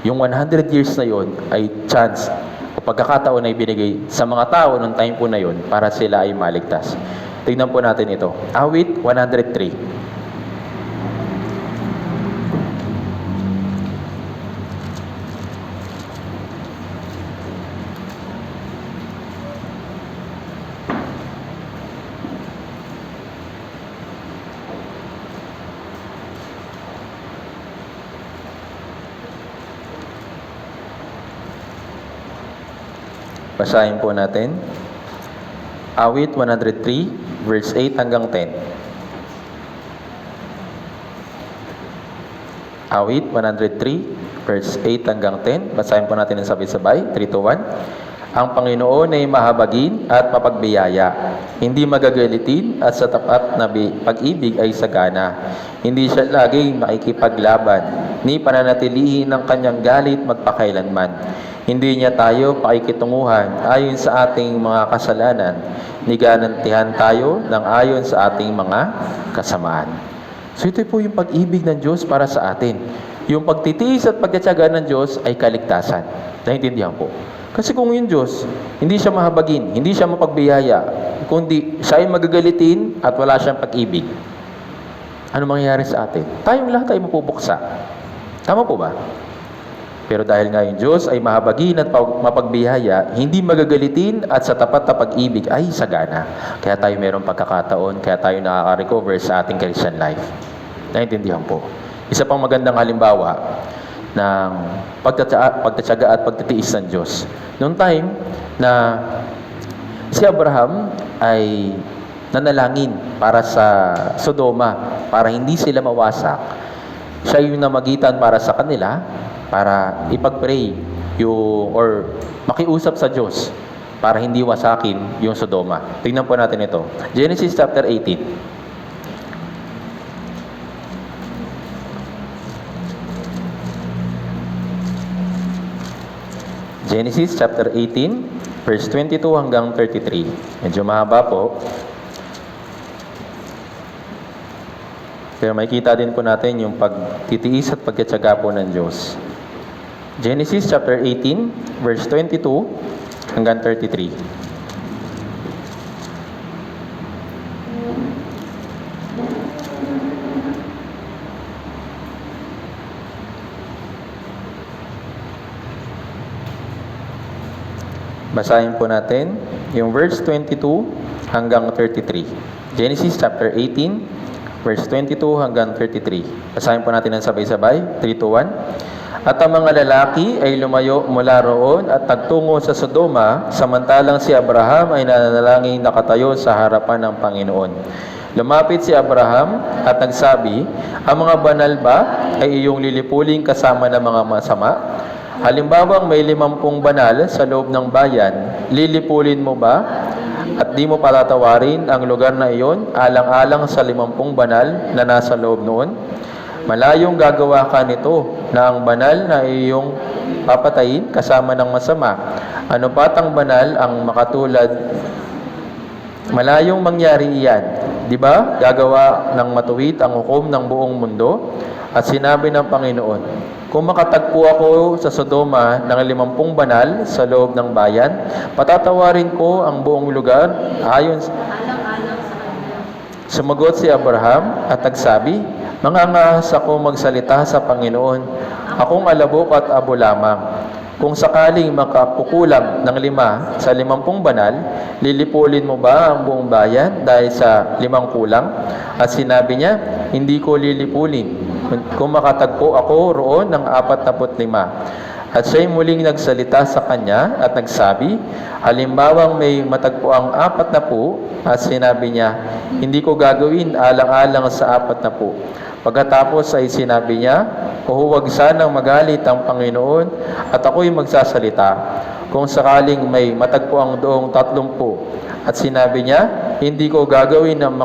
Yung 100 years na yon ay chance o pagkakataon na ibinigay sa mga tao noong time po na yon para sila ay maligtas. Tingnan po natin ito. Awit 103. Basahin po natin. Awit 103, verse 8 hanggang 10. Awit 103, verse 8 hanggang 10. Basahin po natin ng sabay-sabay. 3, 2, 1. Ang Panginoon ay mahabagin at mapagbiyaya. Hindi magagalitin at sa tapat na pag-ibig ay sagana. Hindi siya laging makikipaglaban, ni pananatilihin ng kanyang galit magpakailanman. Hindi niya tayo pakikitunguhan ayon sa ating mga kasalanan, ni ganantihan tayo ng ayon sa ating mga kasamaan. So ito po yung pag-ibig ng Diyos para sa atin. Yung pagtitiis at pagtatyaga ng Diyos ay kaligtasan. Naintindihan po. Kasi kung yung Diyos, hindi siya mahabagin, hindi siya mapagbiyaya, kundi siya ay magagalitin at wala siyang pag-ibig, ano mangyayari sa atin? Tayong lahat ay mapupuksa. Tama po ba? Pero dahil nga yung Diyos ay mahabagin at mapagbihaya, hindi magagalitin at sa tapat na pag-ibig ay sagana. Kaya tayo mayroong pagkakataon, kaya tayo nakaka-recover sa ating Christian life. Naintindihan po. Isa pang magandang halimbawa ng pagtatyaga at pagtitiis ng Diyos. Noong time na si Abraham ay nanalangin para sa Sodoma, para hindi sila mawasak. Siya yung namagitan para sa kanila, para ipag-pray or makiusap sa Diyos para hindi wasakin yung Sodoma. Tingnan po natin ito. Genesis chapter 18. Genesis chapter 18, verse 22 hanggang 33. Medyo mahaba po. Pero makikita din po natin yung pagtitiis at pagtitiyaga po ng Diyos. Genesis chapter 18, verse 22 hanggang 33. Basahin po natin yung verse 22 hanggang 33. Genesis chapter 18, verse 22 hanggang 33. Basahin po natin ng sabay-sabay. 3, 2, 1. At ang mga lalaki ay lumayo mula roon at nagtungo sa Sodoma, samantalang si Abraham ay nanalangin nakatayo sa harapan ng Panginoon. Lumapit si Abraham at nagsabi, ang mga banal ba ay iyong lilipuling kasama ng mga masama? Halimbawang may 50 banal sa loob ng bayan, lilipulin mo ba? At di mo patatawarin ang lugar na iyon, alang-alang sa 50 banal na nasa loob noon? Malayong gagawa ka nito na ang banal na iyong papatayin kasama ng masama. Ano pat ang banal ang makatulad? Malayong mangyari iyan. Di ba? Gagawa ng matuwid ang hukom ng buong mundo. At sinabi ng Panginoon, kung makatagpo ako sa Sodoma ng 50 banal sa loob ng bayan, patatawarin ko ang buong lugar ayon. Sumagot si Abraham at nagsabi, mangangahas ako magsalita sa Panginoon, akong alabok at abo lamang. Kung sakaling makapukulang ng 5 sa 50 banal, lilipulin mo ba ang buong bayan dahil sa 5 kulang? At sinabi niya, hindi ko lilipulin kung makatagpo ako roon ng 45. At siya'y muling nagsalita sa kanya at nagsabi, halimbawang may matagpo ang 40, at sinabi niya, hindi ko gagawin alang-alang sa 40. Pagkatapos ay sinabi niya, huwag sanang magalit ang Panginoon at ako'y magsasalita. Kung sakaling may matagpo ang doong 30, at sinabi niya, hindi ko gagawin ng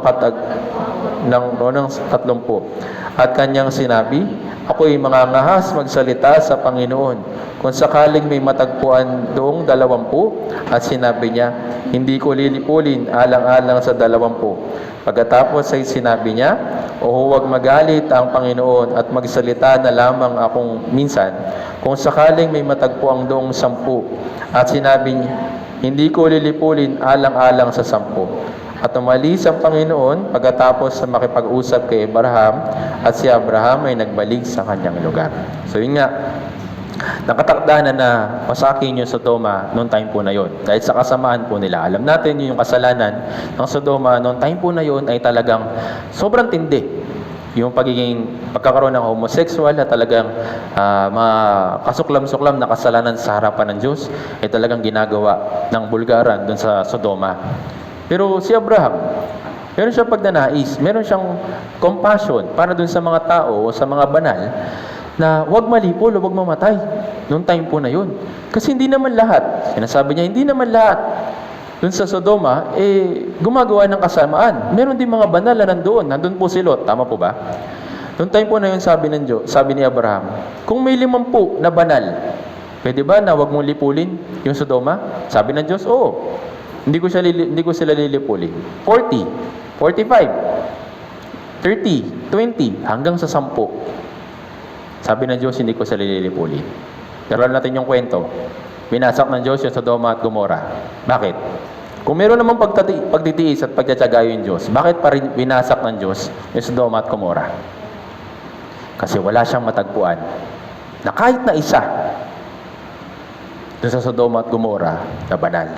ng 30. At kanyang sinabi, ako'y mangangahas magsalita sa Panginoon. Kung sakaling may matagpuan doong 20, at sinabi niya, hindi ko lilipulin alang-alang sa 20. Pagkatapos ay sinabi niya, huwag magalit ang Panginoon at magsalita na lamang akong minsan. Kung sakaling may matagpuan doong 10, at sinabi niya, hindi ko lilipulin alang-alang sa 10. At umalis ang Panginoon pagkatapos sa makipag-usap kay Abraham, at si Abraham ay nagbalik sa kanyang lugar. So yun nga, nakatakda na wasakin yung Sodoma noong time po na yon. Dahil sa kasamaan po nila. Alam natin yung kasalanan ng Sodoma noong time po na yon ay talagang sobrang tindi. Yung pagkakaroon ng homosexual na talagang mga kasuklam-suklam na kasalanan sa harapan ng Diyos ay talagang ginagawa ng bulgaran doon sa Sodoma. Pero si Abraham, meron siyang pagnanais, meron siyang compassion para dun sa mga tao o sa mga banal na huwag malipol o huwag mamatay noong time po na yun. Kasi hindi naman lahat, sinasabi niya, hindi naman lahat dun sa Sodoma, gumagawa ng kasamaan. Meron din mga banal na nandun po si Lot, tama po ba? Noong time po na yun, sabi ng Diyos, sabi ni Abraham, kung may 50 na banal, pwede ba na huwag mong lipulin yung Sodoma? Sabi ng Diyos, oo. Hindi ko sila lilipulin. 40, 45, 30, 20, hanggang sa 10. Sabi ng Diyos, hindi ko sila lilipulin. Pero alam natin yung kwento. Binasak ng Diyos yung Sodoma at Gomora. Bakit? Kung meron namang pagtitiis at pagtsatsaga yung Diyos, bakit pa rin binasak ng Diyos yung Sodoma at Gomora? Kasi wala siyang matagpuan na kahit na isa doon sa Sodoma at Gomora na banal.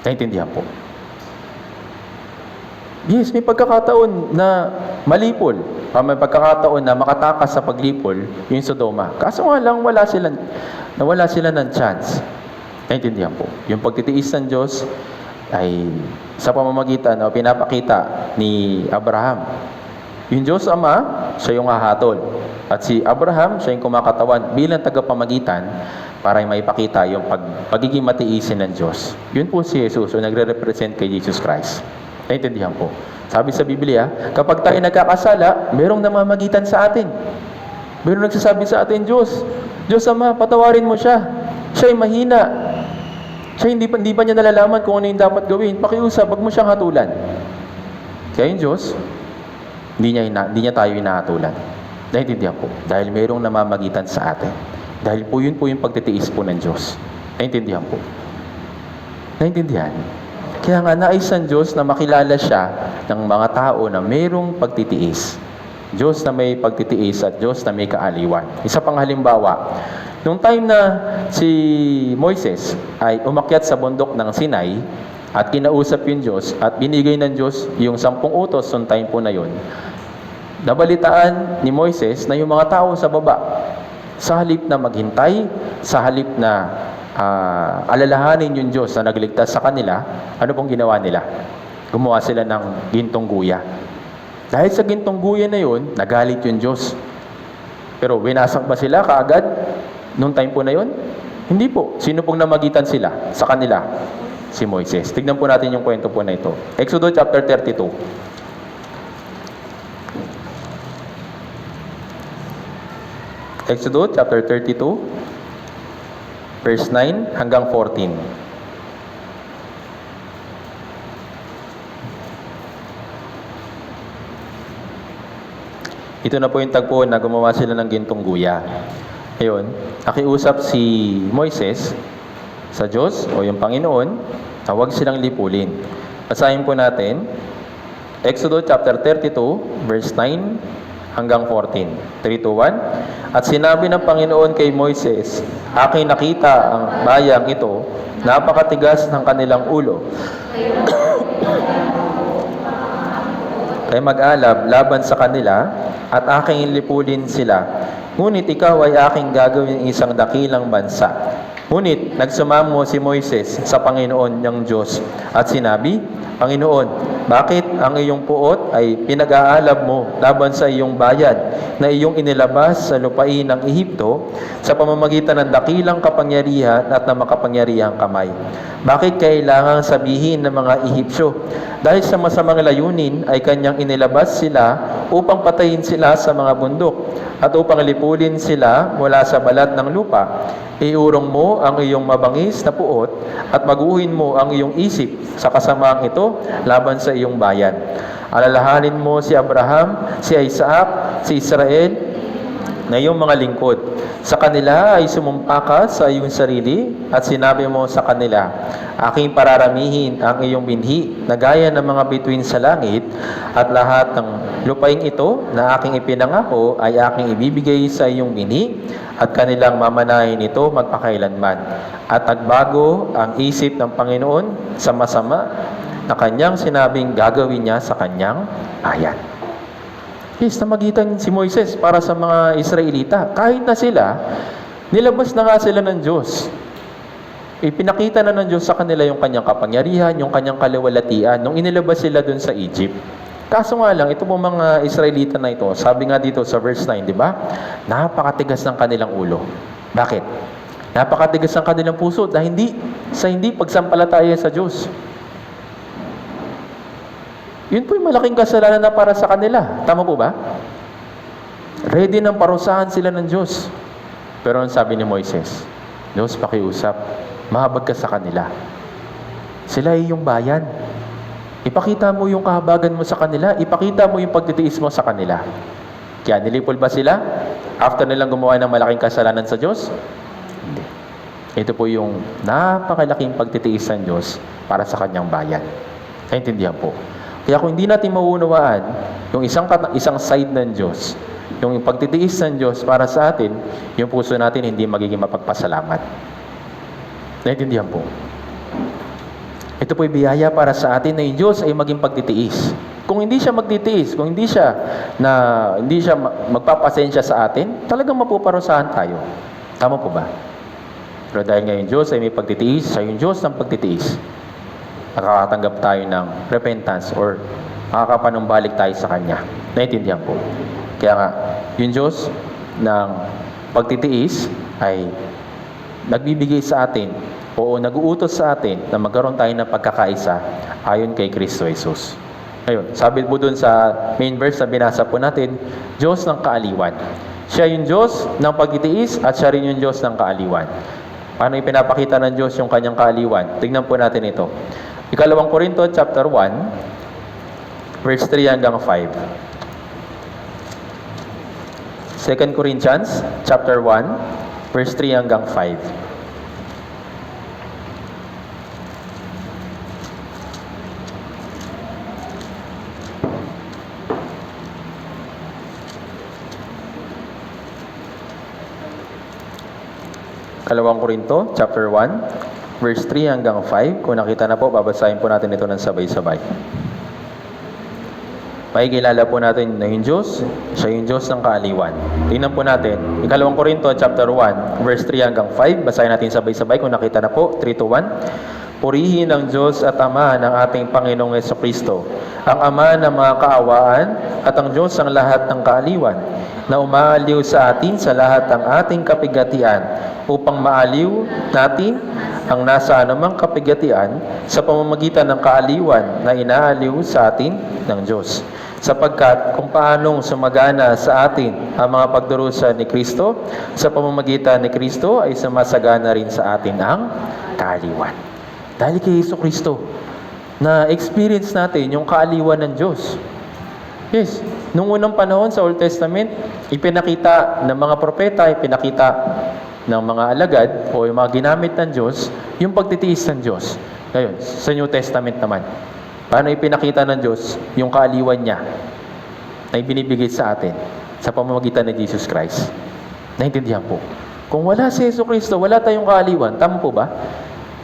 Naintindihan po? Yes, may pagkakataon na malipol. May pagkakataon na makatakas sa paglipol yung Sodoma. Kaso nga lang, nawala sila ng chance. Naintindihan po? Yung pagtitiis ng Diyos ay sa pamamagitan o pinapakita ni Abraham. Yung Diyos Ama, siya yung hahatol. At si Abraham, siya yung kumakatawan bilang tagapamagitan para maipakita yung pagiging matiisin ng Diyos. Yun po si Jesus o nagre-represent kay Jesus Christ. Naintindihan po. Sabi sa Biblia, kapag tayo nagkakasala, merong namamagitan sa atin. Merong nagsasabi sa atin, Diyos Ama, patawarin mo siya. Siya ay mahina. Siya hindi pa niya nalalaman kung ano yung dapat gawin. Pakiusap, wag mo siyang hatulan. Kaya yung Diyos, hindi niya tayo hinahatulan. Naintindihan po. Dahil merong namamagitan sa atin. Dahil po yun po yung pagtitiis po ng Diyos. Naintindihan po. Naintindihan? Kaya nga nais ng Diyos na makilala siya ng mga tao na mayroong pagtitiis. Diyos na may pagtitiis at Diyos na may kaaliwan. Isa pang halimbawa, nung time na si Moises ay umakyat sa bundok ng Sinai at kinausap yung Diyos at binigay ng Diyos yung 10 utos nung time po na yun, nabalitaan ni Moises na yung mga tao sa baba, sa halip na maghintay, sa halip na alalahanin yung Diyos na nagligtas sa kanila, ano pong ginawa nila? Gumawa sila ng gintong guya. Dahil sa gintong guya na yun, nagalit yung Diyos. Pero winasak ba sila kaagad nung time po na yun? Hindi po. Sino pong namagitan sila sa kanila? Si Moises. Tignan po natin yung kwento po na ito. Exodus chapter 32. Exodus chapter 32. Verse 9 hanggang 14. Ito na po yung tagpo na gumawa sila ng gintong guya. Ayun, nakiusap si Moises sa Diyos o yung Panginoon na huwag silang lipulin. Basahin po natin Exodus chapter 32 verse 9 hanggang 14. 3 to 1. At sinabi ng Panginoon kay Moises, aking nakita ang bayang ito, napakatigas ng kanilang ulo. Kaya mag-alab laban sa kanila at aking lipulin sila. Ngunit ikaw ay aking gagawin isang dakilang bansa. Ngunit nagsumamo si Moises sa Panginoon niyang Diyos at sinabi, Panginoon, bakit ang iyong puot ay pinag-aalab mo laban sa iyong bayan na iyong inilabas sa lupain ng Ehipto sa pamamagitan ng dakilang kapangyarihan at ng makapangyarihang kamay? Bakit kailangang sabihin ng mga Ehipsyo? Dahil sa masamang layunin ay kanyang inilabas sila upang patayin sila sa mga bundok at upang lipulin sila mula sa balat ng lupa. Iurong mo ang iyong mabangis na puot at maguhin mo ang iyong isip sa kasamaang ito laban sa iyong bayan. Alalahanin mo si Abraham, si Isaac, si Israel na iyong mga lingkod. Sa kanila ay sumumpa ka sa iyong sarili at sinabi mo sa kanila, aking pararamihin ang iyong binhi na gaya ng mga bituin sa langit at lahat ng lupaing ito na aking ipinangako ay aking ibibigay sa iyong binhi at kanilang mamanahin ito magpakailanman. At nagbago ang isip ng Panginoon sa masama na kanyang sinabing gagawin niya sa kanyang bayan. Yes, namagitan si Moises para sa mga Israelita. Kahit na sila, nilabas na nga sila ng Diyos. Ipinakita na ng Diyos sa kanila yung kanyang kapangyarihan, yung kanyang kaliwalatian, nung inilabas sila dun sa Egypt. Kaso nga lang, ito po mga Israelita na ito, sabi nga dito sa verse 9, di ba? Napakatigas ng kanilang ulo. Bakit? Napakatigas ng kanilang puso dahil hindi pagsampalataya sa Diyos. Yun po yung malaking kasalanan na para sa kanila. Tama po ba? Ready nang parusahan sila ng Diyos. Pero ang sabi ni Moises, Diyos, pakiusap, mahabag ka sa kanila. Sila ay iyong bayan. Ipakita mo yung kahabagan mo sa kanila. Ipakita mo yung pagtitiis mo sa kanila. Kaya nilipol ba sila? After nilang gumawa ng malaking kasalanan sa Diyos? Hindi. Ito po yung napakalaking pagtitiis ng Diyos para sa kanyang bayan. Naintindihan po. Kaya kung hindi natin mauunawaan yung isang side ng Diyos Yung pagtitiis ng Diyos para sa atin, yung puso natin hindi magiging mapagpasalamat. Naintindihan po? Ito po'y biyaya para sa atin na yung Diyos ay maging pagtitiis. Kung hindi siya magtitiis, kung hindi siya magpapasensya sa atin, talagang mapuparusahan tayo. Tama po ba? Pero dahil ngayon Diyos ay may pagtitiis, siya yung Diyos ng pagtitiis, nakakatanggap tayo ng repentance or makakapanumbalik tayo sa Kanya. Naintindihan po? Kaya nga, yung Diyos ng pagtitiis ay nagbibigay sa atin o nag-uutos sa atin na magkaroon tayo ng pagkakaisa ayon kay Kristo Jesus. Ayun, sabi po dun sa main verse na binasa po natin, Diyos ng kaaliwan. Siya yung Diyos ng pagtitiis at siya rin yung Diyos ng kaaliwan. Paano ipinapakita ng Diyos yung kanyang kaaliwan? Tingnan po natin ito. Ikalawang Korinto chapter 1, verse 3 hanggang 5. 2 Corinthians chapter 1, verse 3 hanggang 5. Kalawang Korinto, chapter 1, verse 3 hanggang 5. Kung nakita na po, babasahin po natin ito ng sabay-sabay. Makikilala po natin na yung Diyos, siya yung Diyos ng kaaliwan. Tingnan po natin, Ikalawang Korinto, chapter 1, verse 3 hanggang 5. Basahin natin sabay-sabay. Kung nakita na po, 3 to 1. Purihin ang Diyos at Ama ng ating Panginoong Jesucristo, ang Ama ng mga kaawaan at ang Diyos ng lahat ng kaaliwan, na umaaliw sa atin sa lahat ng ating kapigatian, upang maaliw natin ang nasa anumang kapigatian sa pamamagitan ng kaaliwan na inaaliw sa atin ng Diyos. Sapagkat kung paanong sumagana sa atin ang mga pagdurusa ni Kristo, sa pamamagitan ni Kristo ay sumasagana rin sa atin ang kaaliwan. Dahil kay Jesucristo, na experience natin yung kaaliwan ng Diyos. Yes, nung unang panahon sa Old Testament, ipinakita ng mga propeta, ipinakita ng mga alagad o yung mga ginamit ng Diyos, yung pagtitiis ng Diyos. Ngayon, sa New Testament naman, paano ipinakita ng Diyos yung kaaliwan niya na ibinibigay sa atin sa pamamagitan ni Jesus Christ? Naintindihan po. Kung wala si Jesucristo, wala tayong kaaliwan. Tama po ba?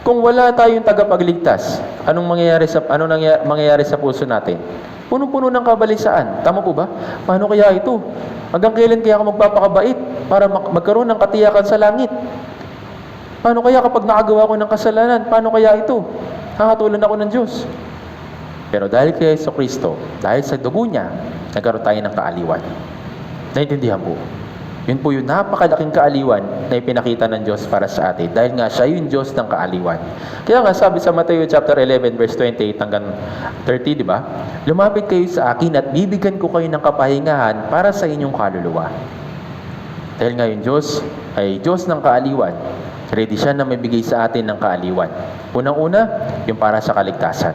Kung wala tayong tagapagligtas, anong mangyayari sa puso natin? Puno-puno ng kabalisaan. Tama po ba? Paano kaya ito? Hanggang kailan kaya ako magpapakabait para magkaroon ng katiyakan sa langit? Paano kaya kapag nakagawa ko ng kasalanan? Paano kaya ito? Hahatulan ako ng Diyos. Pero dahil kay Jesucristo, dahil sa dugo niya, nagkaroon tayo ng kaaliwan. Naintindihan po? Yun po yung napakalaking kaaliwan na ipinakita ng Diyos para sa atin. Dahil nga siya yung Diyos ng kaaliwan. Kaya nga sabi sa Matthew chapter 11 verse 28 hanggang 30, di ba? Lumapit kayo sa akin at bibigyan ko kayo ng kapahingahan para sa inyong kaluluwa. Dahil nga yung Diyos ay Diyos ng kaaliwan. Ready siya na mabigay sa atin ng kaaliwan. Unang-una, yung para sa kaligtasan.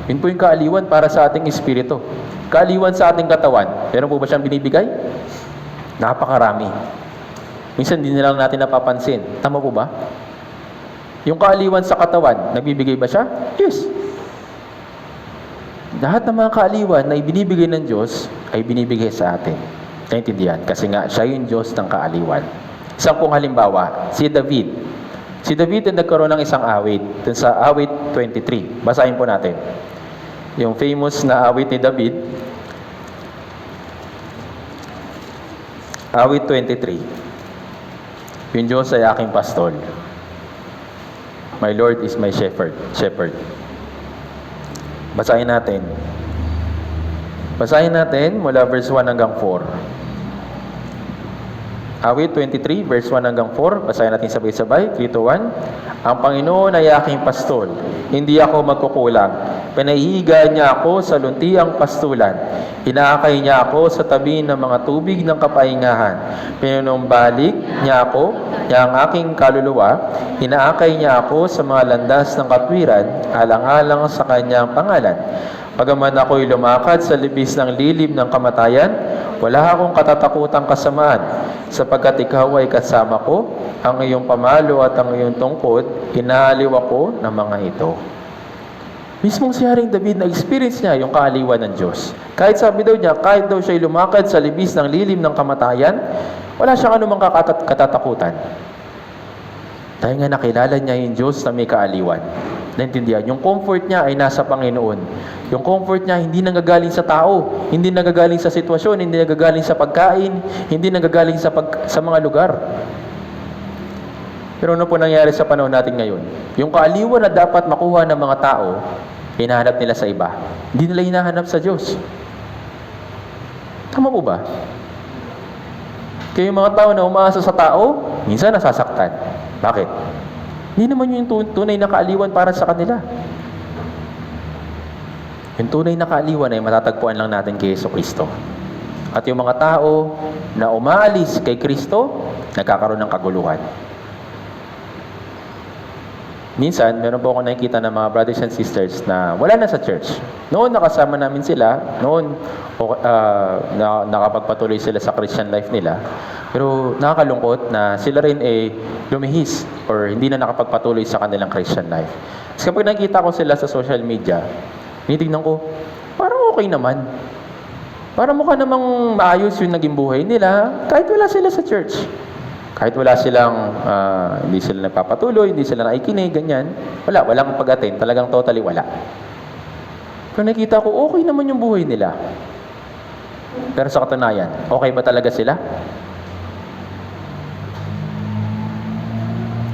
Yun po yung kaaliwan para sa ating espiritu. Kaaliwan sa ating katawan. Meron po ba siyang binibigay? Napakarami. Minsan hindi na lang natin napapansin. Tama po ba? Yung kaaliwan sa katawan, nagbibigay ba siya? Yes. Lahat ng mga kaaliwan na ibinibigay ng Diyos ay binibigay sa atin. Naintindihan? Kasi nga, siya yung Diyos ng kaaliwan. Isang pong halimbawa, si David. Si David ay nagkaroon ng isang awit. Dun sa awit 23. Basahin po natin. Yung famous na awit ni David, awit 23. Yung Diyos ay aking pastol. My Lord is my shepherd. Basahin natin. Basahin natin mula verse 1 hanggang 4. Awit 23, verse 1 hanggang 4. Basahin natin sabay-sabay. 3 to 1. Ang Panginoon ay aking pastol. Hindi ako magkukulang. Pinahihiga niya ako sa luntiang pastulan. Inaakay niya ako sa tabi ng mga tubig ng kapahingahan. Pinunumbalik niya ako, niya ang aking kaluluwa. Inaakay niya ako sa mga landas ng katwiran, alang-alang sa kanyang pangalan. Pagaman ako'y lumakad sa libis ng lilim ng kamatayan, wala akong katatakutang kasamaan, sapagkat ikaw ay kasama ko, ang iyong pamalo at ang iyong tungkod, inaaliw ako ng mga ito. Mismong si Haring David, na-experience niya yung kaaliwan ng Diyos. Kahit sabi daw niya, kahit daw siya lumakad sa libis ng lilim ng kamatayan, wala siyang anumang katatakutan. Dahil nga nakilala niya yung Diyos na may kaaliwan. Naintindihan, yung comfort niya ay nasa Panginoon. Yung comfort niya hindi nanggagaling sa tao, hindi nanggagaling sa sitwasyon, hindi nanggagaling sa pagkain, hindi nanggagaling sa mga lugar. Pero ano po nangyari sa panahon natin ngayon? Yung kaaliwan na dapat makuha ng mga tao, hinahanap nila sa iba. Hindi nila hinahanap sa Diyos. Tama po ba? Kaya yung mga tao na umaasa sa tao, minsan nasasaktan. Bakit? Hindi naman yung tunay na kaaliwan para sa kanila. Yung tunay na kaaliwan ay matatagpuan lang natin kay Jesucristo. At yung mga tao na umaalis kay Kristo, nagkakaroon ng kaguluhan. Minsan, meron po ako nakikita ng mga brothers and sisters na wala na sa church. Noon nakasama namin sila, noon nakapagpatuloy sila sa Christian life nila. Pero nakakalungkot na sila rin lumihis or hindi na nakapagpatuloy sa kanilang Christian life. Kasi kapag nakita ko sila sa social media, tinitignan ko, parang okay naman. Parang mukha namang maayos yung naging buhay nila kahit wala sila sa church. Kahit wala silang, hindi sila nagpapatuloy, hindi sila nakikinig, ganyan. Walang pag-attend. Talagang totally wala. Pero nakita ko, okay naman yung buhay nila. Pero sa katunayan, okay ba talaga sila?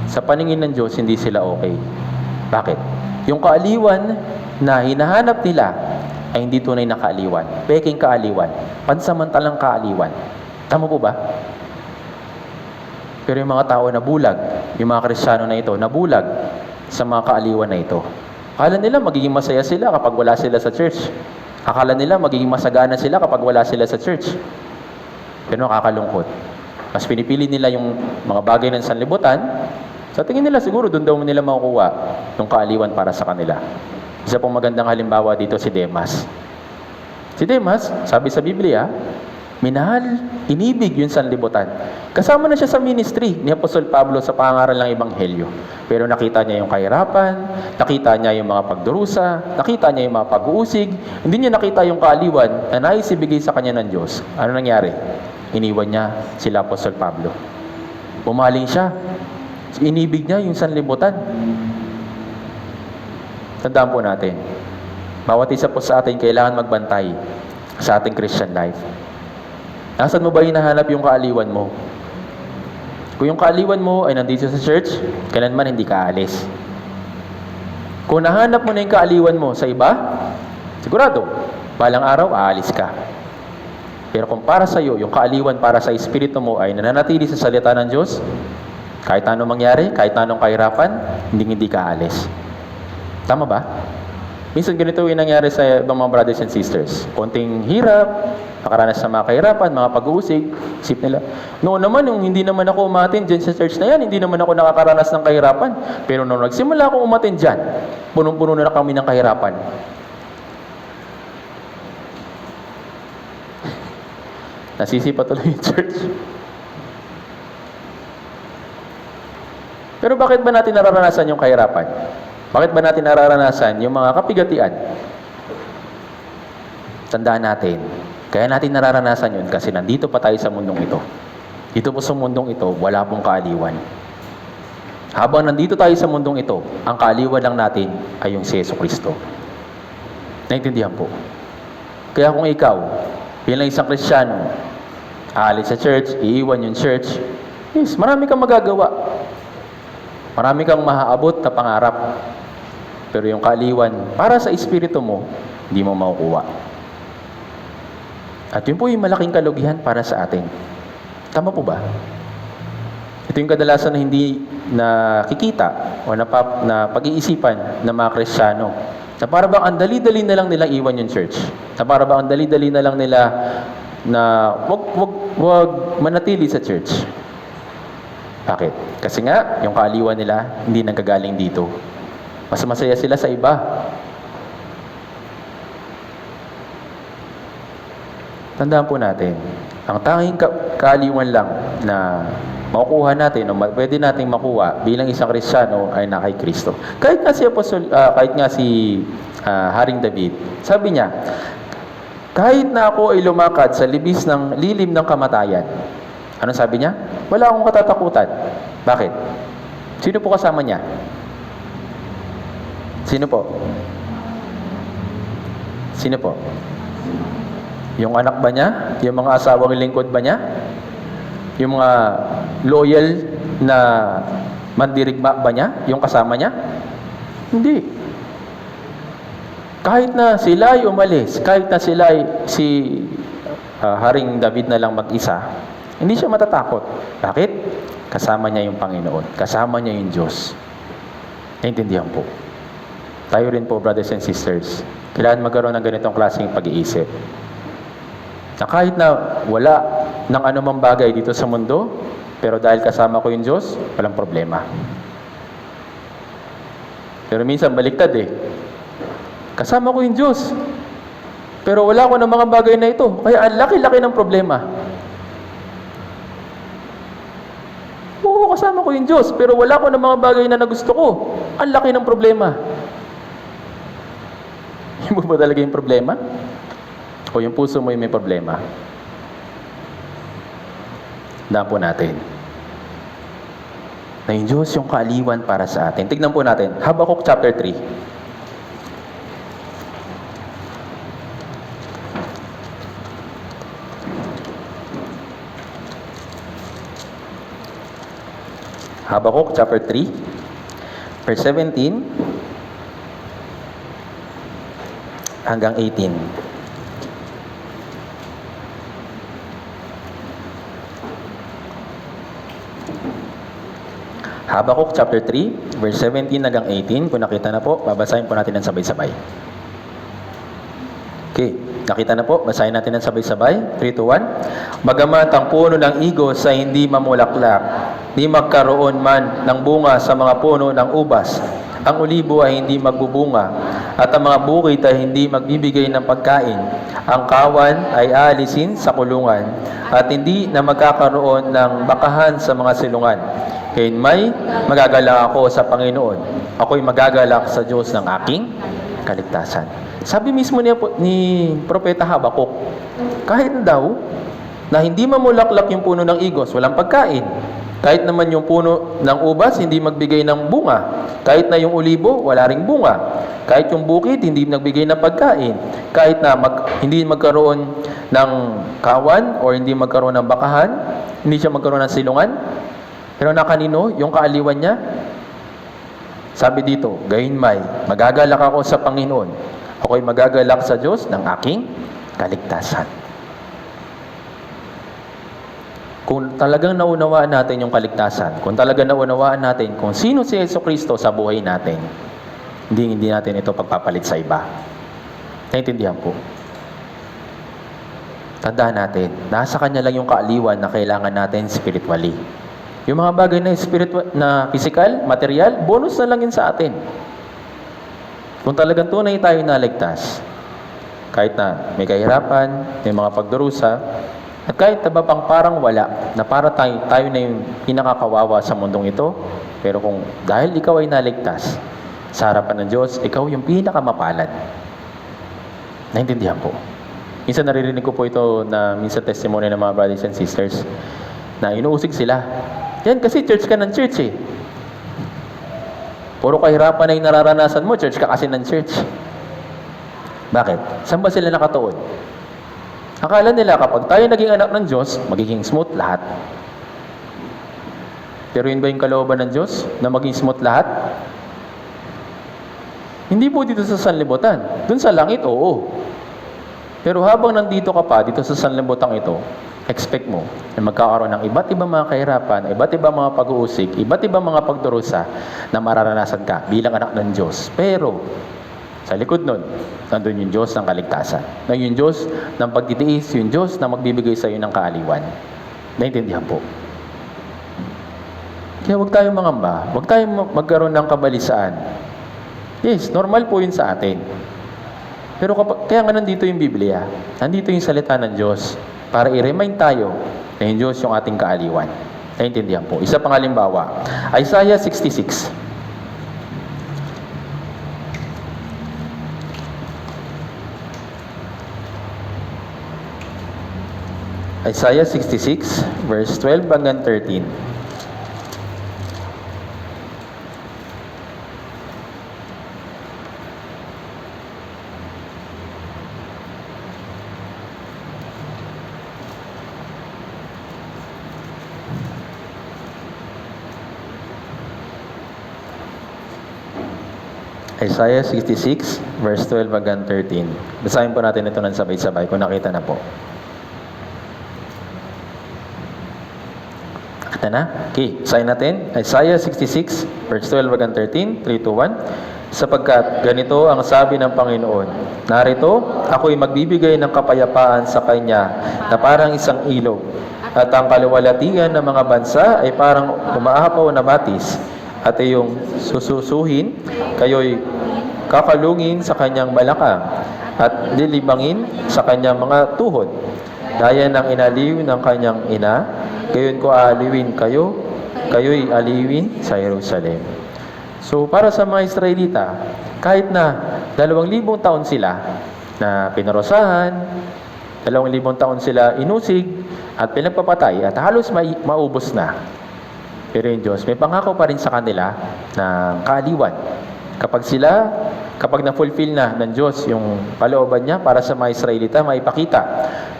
Sa paningin ng Diyos, hindi sila okay. Bakit? Yung kaaliwan na hinahanap nila ay hindi tunay na kaaliwan. Peking kaaliwan. Pansamantalang kaaliwan. Tama po ba? Pero yung mga tao na bulag, yung mga Kristiyano na ito, nabulag sa mga kaaliwan na ito. Akala nila magiging masaya sila kapag wala sila sa church. Akala nila magiging masagana sila kapag wala sila sa church. Pero nakakalungkot. Mas pinipili nila yung mga bagay ng sanlibutan, sa tingin nila siguro doon daw nila makukuha yung kaaliwan para sa kanila. Isa pong magandang halimbawa dito si Demas. Si Demas, sabi sa Biblia, minahal, inibig yung sanlibutan. Kasama na siya sa ministry ni Apostol Pablo sa pangaral ng Ebanghelyo. Pero nakita niya yung kahirapan, nakita niya yung mga pagdurusa, nakita niya yung mga pag-uusig, hindi niya nakita yung kaaliwan na naisibigay sa kanya ng Diyos. Ano nangyari? Iniwan niya sila Apostol Pablo. Bumaling siya. Inibig niya yung sanlibutan. Tandaan po natin, bawat isa po sa atin kailangan magbantay sa ating Christian life. Nasaan mo ba hinahanap yung kaaliwan mo? Kung yung kaaliwan mo ay nandito sa church, kailanman hindi ka aalis. Kung nahanap mo na yung kaaliwan mo sa iba, sigurado, balang araw, aalis ka. Pero kung para sa iyo, yung kaaliwan para sa espiritu mo ay nananatili sa salita ng Diyos, kahit anong mangyari, kahit anong kahirapan, hindi ka aalis. Tama ba? Minsan ganito yung nangyari sa ibang mga brothers and sisters. Konting hirap, nakaranas sa mga kahirapan, mga pag-uusig, isip nila, noon naman, yung hindi naman ako umatin dyan sa church na yan, hindi naman ako nakakaranas ng kahirapan. Pero nung nagsimula ako umatin dyan, punong-puno na kami ng kahirapan. Nasisipa tuloy yung church. Pero bakit ba natin nararanasan yung kahirapan? Bakit ba natin nararanasan yung mga kapigatian? Tandaan natin, kaya natin nararanasan yun kasi nandito pa tayo sa mundong ito. Dito po sa mundong ito, wala pong kaaliwan. Habang nandito tayo sa mundong ito, ang kaaliwan lang natin ay yung si Jesucristo. Naintindihan po? Kaya kung ikaw, bilang isang Kristiyano, aalis sa church, iiwan yung church, yes, marami kang magagawa. Marami kang maaabot na pangarap. Pero yung kaaliwan, para sa espiritu mo, hindi mo makukuha. At yun po yung malaking kalugihan para sa atin. Tama po ba? Ito yung kadalasan na hindi nakikita o na pag-iisipan ng mga Kristiyano. Na para bang ang dali-dali na lang nilang iwan yung church. Na para bang ang dali-dali na lang nila na wag manatili sa church. Bakit? Kasi nga, yung kaaliwan nila, hindi nanggagaling dito. Mas masaya sila sa iba. Tandaan po natin, ang tanging kaaliwan lang na makukuha natin o pwede nating makuha bilang isang Kristiyano ay na kay Kristo. Kahit nga si Haring David, sabi niya, kahit na ako ay lumakad sa lilim ng kamatayan. Anong sabi niya? Wala akong katatakutan. Bakit? Sino po kasama niya? Sino po? Sino po? Yung anak ba niya? Yung mga asawang lingkod ba niya? Yung mga loyal na mandirigma ba niya? Yung kasama niya? Hindi. Kahit na sila ay umalis, kahit na sila ay Haring David na lang mag-isa, hindi siya matatakot. Bakit? Kasama niya yung Panginoon. Kasama niya yung Diyos. Naintindihan po. Tayo rin po, brothers and sisters, kailangan magkaroon ng ganitong klaseng pag-iisip. Na kahit na wala ng anumang bagay dito sa mundo, pero dahil kasama ko yung Diyos, walang problema. Pero minsan baliktad Kasama ko yung Diyos. Pero wala ko ng mga bagay na ito. Kaya ang laki-laki ng problema. Oo, kasama ko yung Diyos. Pero wala ko ng mga bagay na gusto ko. Ang laki ng problema. Yung ba talaga yung problema? O yung puso mo yung may problema? Tandaan po natin. Na yung Diyos yung kaaliwan para sa atin. Tignan po natin. Habakuk chapter 3. Habakuk chapter 3, verse 17 hanggang 18. Habakuk chapter 3, verse 17 hanggang 18. Kung nakita na po, babasahin po natin ng sabay-sabay. Okay, nakita na po, basahin natin ng sabay-sabay. 3, 2, 1. Bagamat ang puno ng igos ay hindi mamulaklak, di magkaroon man ng bunga sa mga puno ng ubas, ang olibo ay hindi magbubunga, at ang mga bukid ay hindi magbibigay ng pagkain. Ang kawan ay aalisin sa kulungan, at hindi na magkakaroon ng bakahan sa mga silungan. Kaya may magagalak ako sa Panginoon. Ako'y magagalak sa Diyos ng aking kaligtasan. Sabi mismo ni Propeta Habakuk, kahit daw na hindi mamulaklak yung puno ng igos, walang pagkain. Kahit naman yung puno ng ubas, hindi magbigay ng bunga. Kahit na yung olibo, wala ring bunga. Kahit yung bukid, hindi nagbigay ng pagkain. Kahit na hindi magkaroon ng kawan o hindi magkaroon ng bakahan, hindi siya magkaroon ng silungan. Pero na kanino, yung kaaliwan niya, sabi dito, gayunmay, magagalak ako sa Panginoon. Ako'y magagalak sa Diyos ng aking kaligtasan. Kung talagang naunawaan natin yung kaligtasan, kung talagang naunawaan natin kung sino si Jesucristo sa buhay natin, hindi natin ito pagpapalit sa iba. Naintindihan po? Tandaan natin, nasa Kanya lang yung kaaliwan na kailangan natin spiritually. Yung mga bagay na physical, material, bonus na lang yun sa atin. Kung talagang tunay tayo naligtas, kahit na may kahirapan, may mga pagdurusa, at kahit na pang parang wala, na para tayo na yung pinakakawawa sa mundong ito, pero kung dahil ikaw ay naligtas, sa harapan ng Diyos, ikaw yung pinakamapalad. Naintindihan po. Minsan naririnig ko po ito na minsan testimony ng mga brothers and sisters na inuusig sila. Yan kasi church ka ng church Puro kahirapan na yung nararanasan mo, church ka kasi ng church. Bakit? Saan ba sila nakatuon? Akala nila kapag tayo naging anak ng Diyos, magiging smooth lahat. Pero yun ba yung kalooban ng Diyos? Na maging smooth lahat? Hindi po dito sa sanlibutan. Doon sa langit, oo. Pero habang nandito ka pa, dito sa sanlibutan ito, expect mo na magkakaroon ng iba't ibang mga kahirapan, iba't ibang mga pag-uusig, iba't ibang mga pagdurusa na mararanasan ka bilang anak ng Diyos. Pero, sa likod nun, nandun yung Diyos ng kaligtasan. Na yung Diyos ng pagtitiis, yung Diyos na magbibigay sa iyo ng kaaliwan. Naintindihan po. Kaya huwag tayong mangamba, huwag tayong magkaroon ng kabalisaan. Yes, normal po yun sa atin. Pero kaya nga nandito yung Biblia, nandito yung salita ng Diyos para i-remind tayo na yung Diyos yung ating kaaliwan. Naintindihan po. Isa pang halimbawa, Isaiah 66. Isaiah 66, verse 12 hanggang 13. Isaiah 66, verse 12 hanggang 13. Basahin po natin ito ng sabay-sabay kung nakita na po. Nakita na? Okay, basahin natin. Isaiah 66, verse 12 hanggang 13, 3, 2, 1. Sapagkat ganito ang sabi ng Panginoon, narito, ako'y magbibigay ng kapayapaan sa kanya na parang isang ilog, at ang kaluwalhatian ng mga bansa ay parang umaapaw na batis, at iyong sususuhin, kayo'y kakalungin sa kanyang balakang, at lilibangin sa kanyang mga tuhod. Gaya ng inaliw ng kanyang ina, gayon ko aaliwin kayo, kayo'y aliwin sa Jerusalem. So, para sa mga Israelita, kahit na 2,000 taon sila na pinarusahan, 2,000 taon sila inusig at pinagpapatay at halos maubos na. Pero yung Diyos, may pangako pa rin sa kanila ng kaaliwan. Kapag na-fulfill na ng Diyos yung kalooban niya para sa mga Israelita, maipakita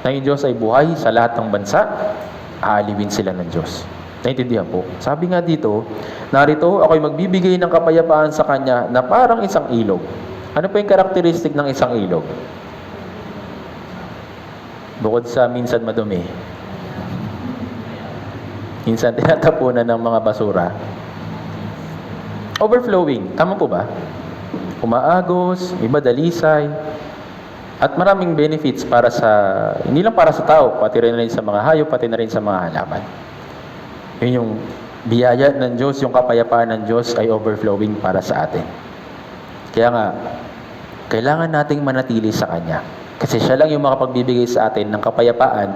na yung Diyos ay buhay sa lahat ng bansa, aaliwin sila ng Diyos. Naintindihan po? Sabi nga dito, narito ako'y magbibigay ng kapayapaan sa kanya na parang isang ilog. Ano po yung karakteristik ng isang ilog? Bukod sa minsan madumi, minsan tinatapunan ng mga basura. Overflowing. Tama po ba? Umaagos, iba dalisay, at maraming benefits para sa, hindi lang para sa tao, pati rin sa mga hayop, pati na rin sa mga halaman. Yun yung biyaya ng Diyos, yung kapayapaan ng Diyos ay overflowing para sa atin. Kaya nga, kailangan nating manatili sa Kanya. Kasi siya lang yung makapagbibigay sa atin ng kapayapaan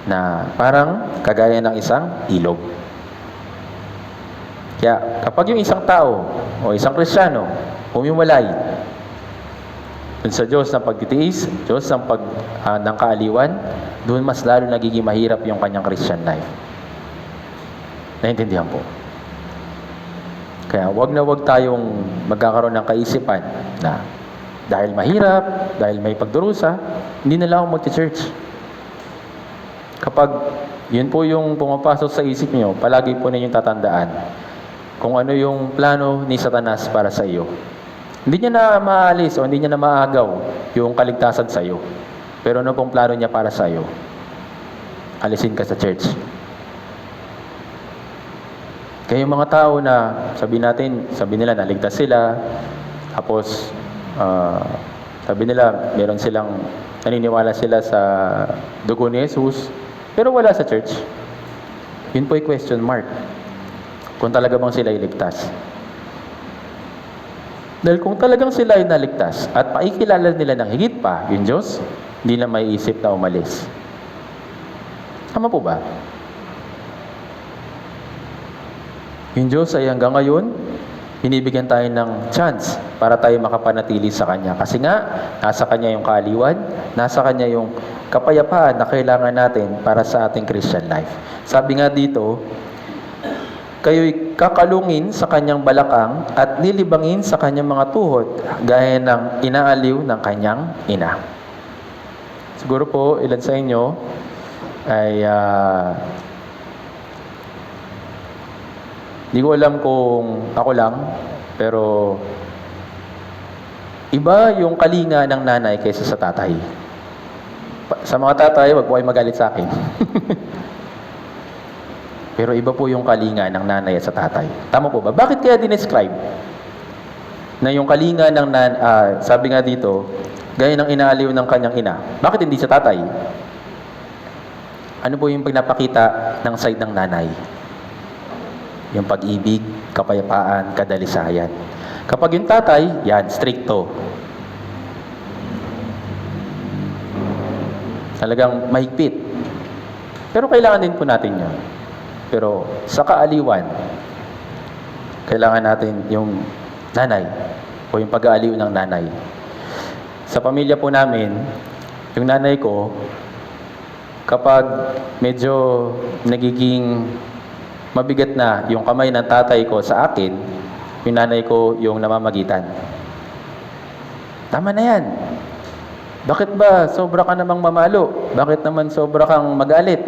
na parang kagaya ng isang ilog. Kaya kapag yung isang tao o isang Kristiyano humiwalay dun sa Diyos ng pagtitiis, Diyos ng kaaliwan, doon mas lalo nagiging mahirap yung kanyang Christian life. Naintindihan po? Kaya wag na wag tayong magkakaroon ng kaisipan na dahil mahirap, dahil may pagdurusa, hindi na lang ako mag-church. Kapag yun po yung pumapasok sa isip niyo, palagi po ninyong tatandaan kung ano yung plano ni Satanas para sa iyo. Hindi niya na maalis o hindi niya na maagaw yung kaligtasan sa iyo. Pero ano pong plano niya para sa iyo? Alisin ka sa church. Kaya yung mga tao na sabi nila naligtas sila, tapos sabi nila meron silang naniniwala sila sa dugo ni Jesus, pero wala sa church. Yun po ay question mark. Kung talaga bang sila iligtas. Dahil kung talagang sila ay naligtas at maikilala nila ng higit pa yung Diyos, hindi na may isip na umalis. Tama po ba? Yung Diyos ay hanggang ngayon, binibigyan tayo ng chance para tayo makapanatili sa Kanya. Kasi nga, nasa Kanya yung kaaliwan, nasa Kanya yung kapayapaan na kailangan natin para sa ating Christian life. Sabi nga dito, kayo'y kakalungin sa Kanyang balakang at nilibangin sa Kanyang mga tuhod, gaya ng inaaliw ng Kanyang ina. Siguro po, ilan sa inyo ay hindi ko alam kung ako lang, pero iba yung kalinga ng nanay kaysa sa tatay. Sa mga tatay, wag po kayo magalit sa akin. Pero iba po yung kalinga ng nanay at sa tatay. Tama po ba? Bakit kaya dinescribe na yung kalinga ng sabi nga dito, gaya ng inaaliw ng kanyang ina? Bakit hindi sa tatay? Ano po yung pinapakita ng side ng nanay? Yung pag-ibig, kapayapaan, kadalisayan. Kapag yung tatay, yan, stricto. Talagang mahigpit. Pero kailangan din po natin yun. Pero sa kaaliwan, kailangan natin yung nanay o yung pag-aaliw ng nanay. Sa pamilya po namin, yung nanay ko, kapag medyo nagiging mabigat na yung kamay ng tatay ko sa akin, yung nanay ko yung namamagitan. Tama na yan. Bakit ba sobra ka namang mamalo? Bakit naman sobra kang magalit?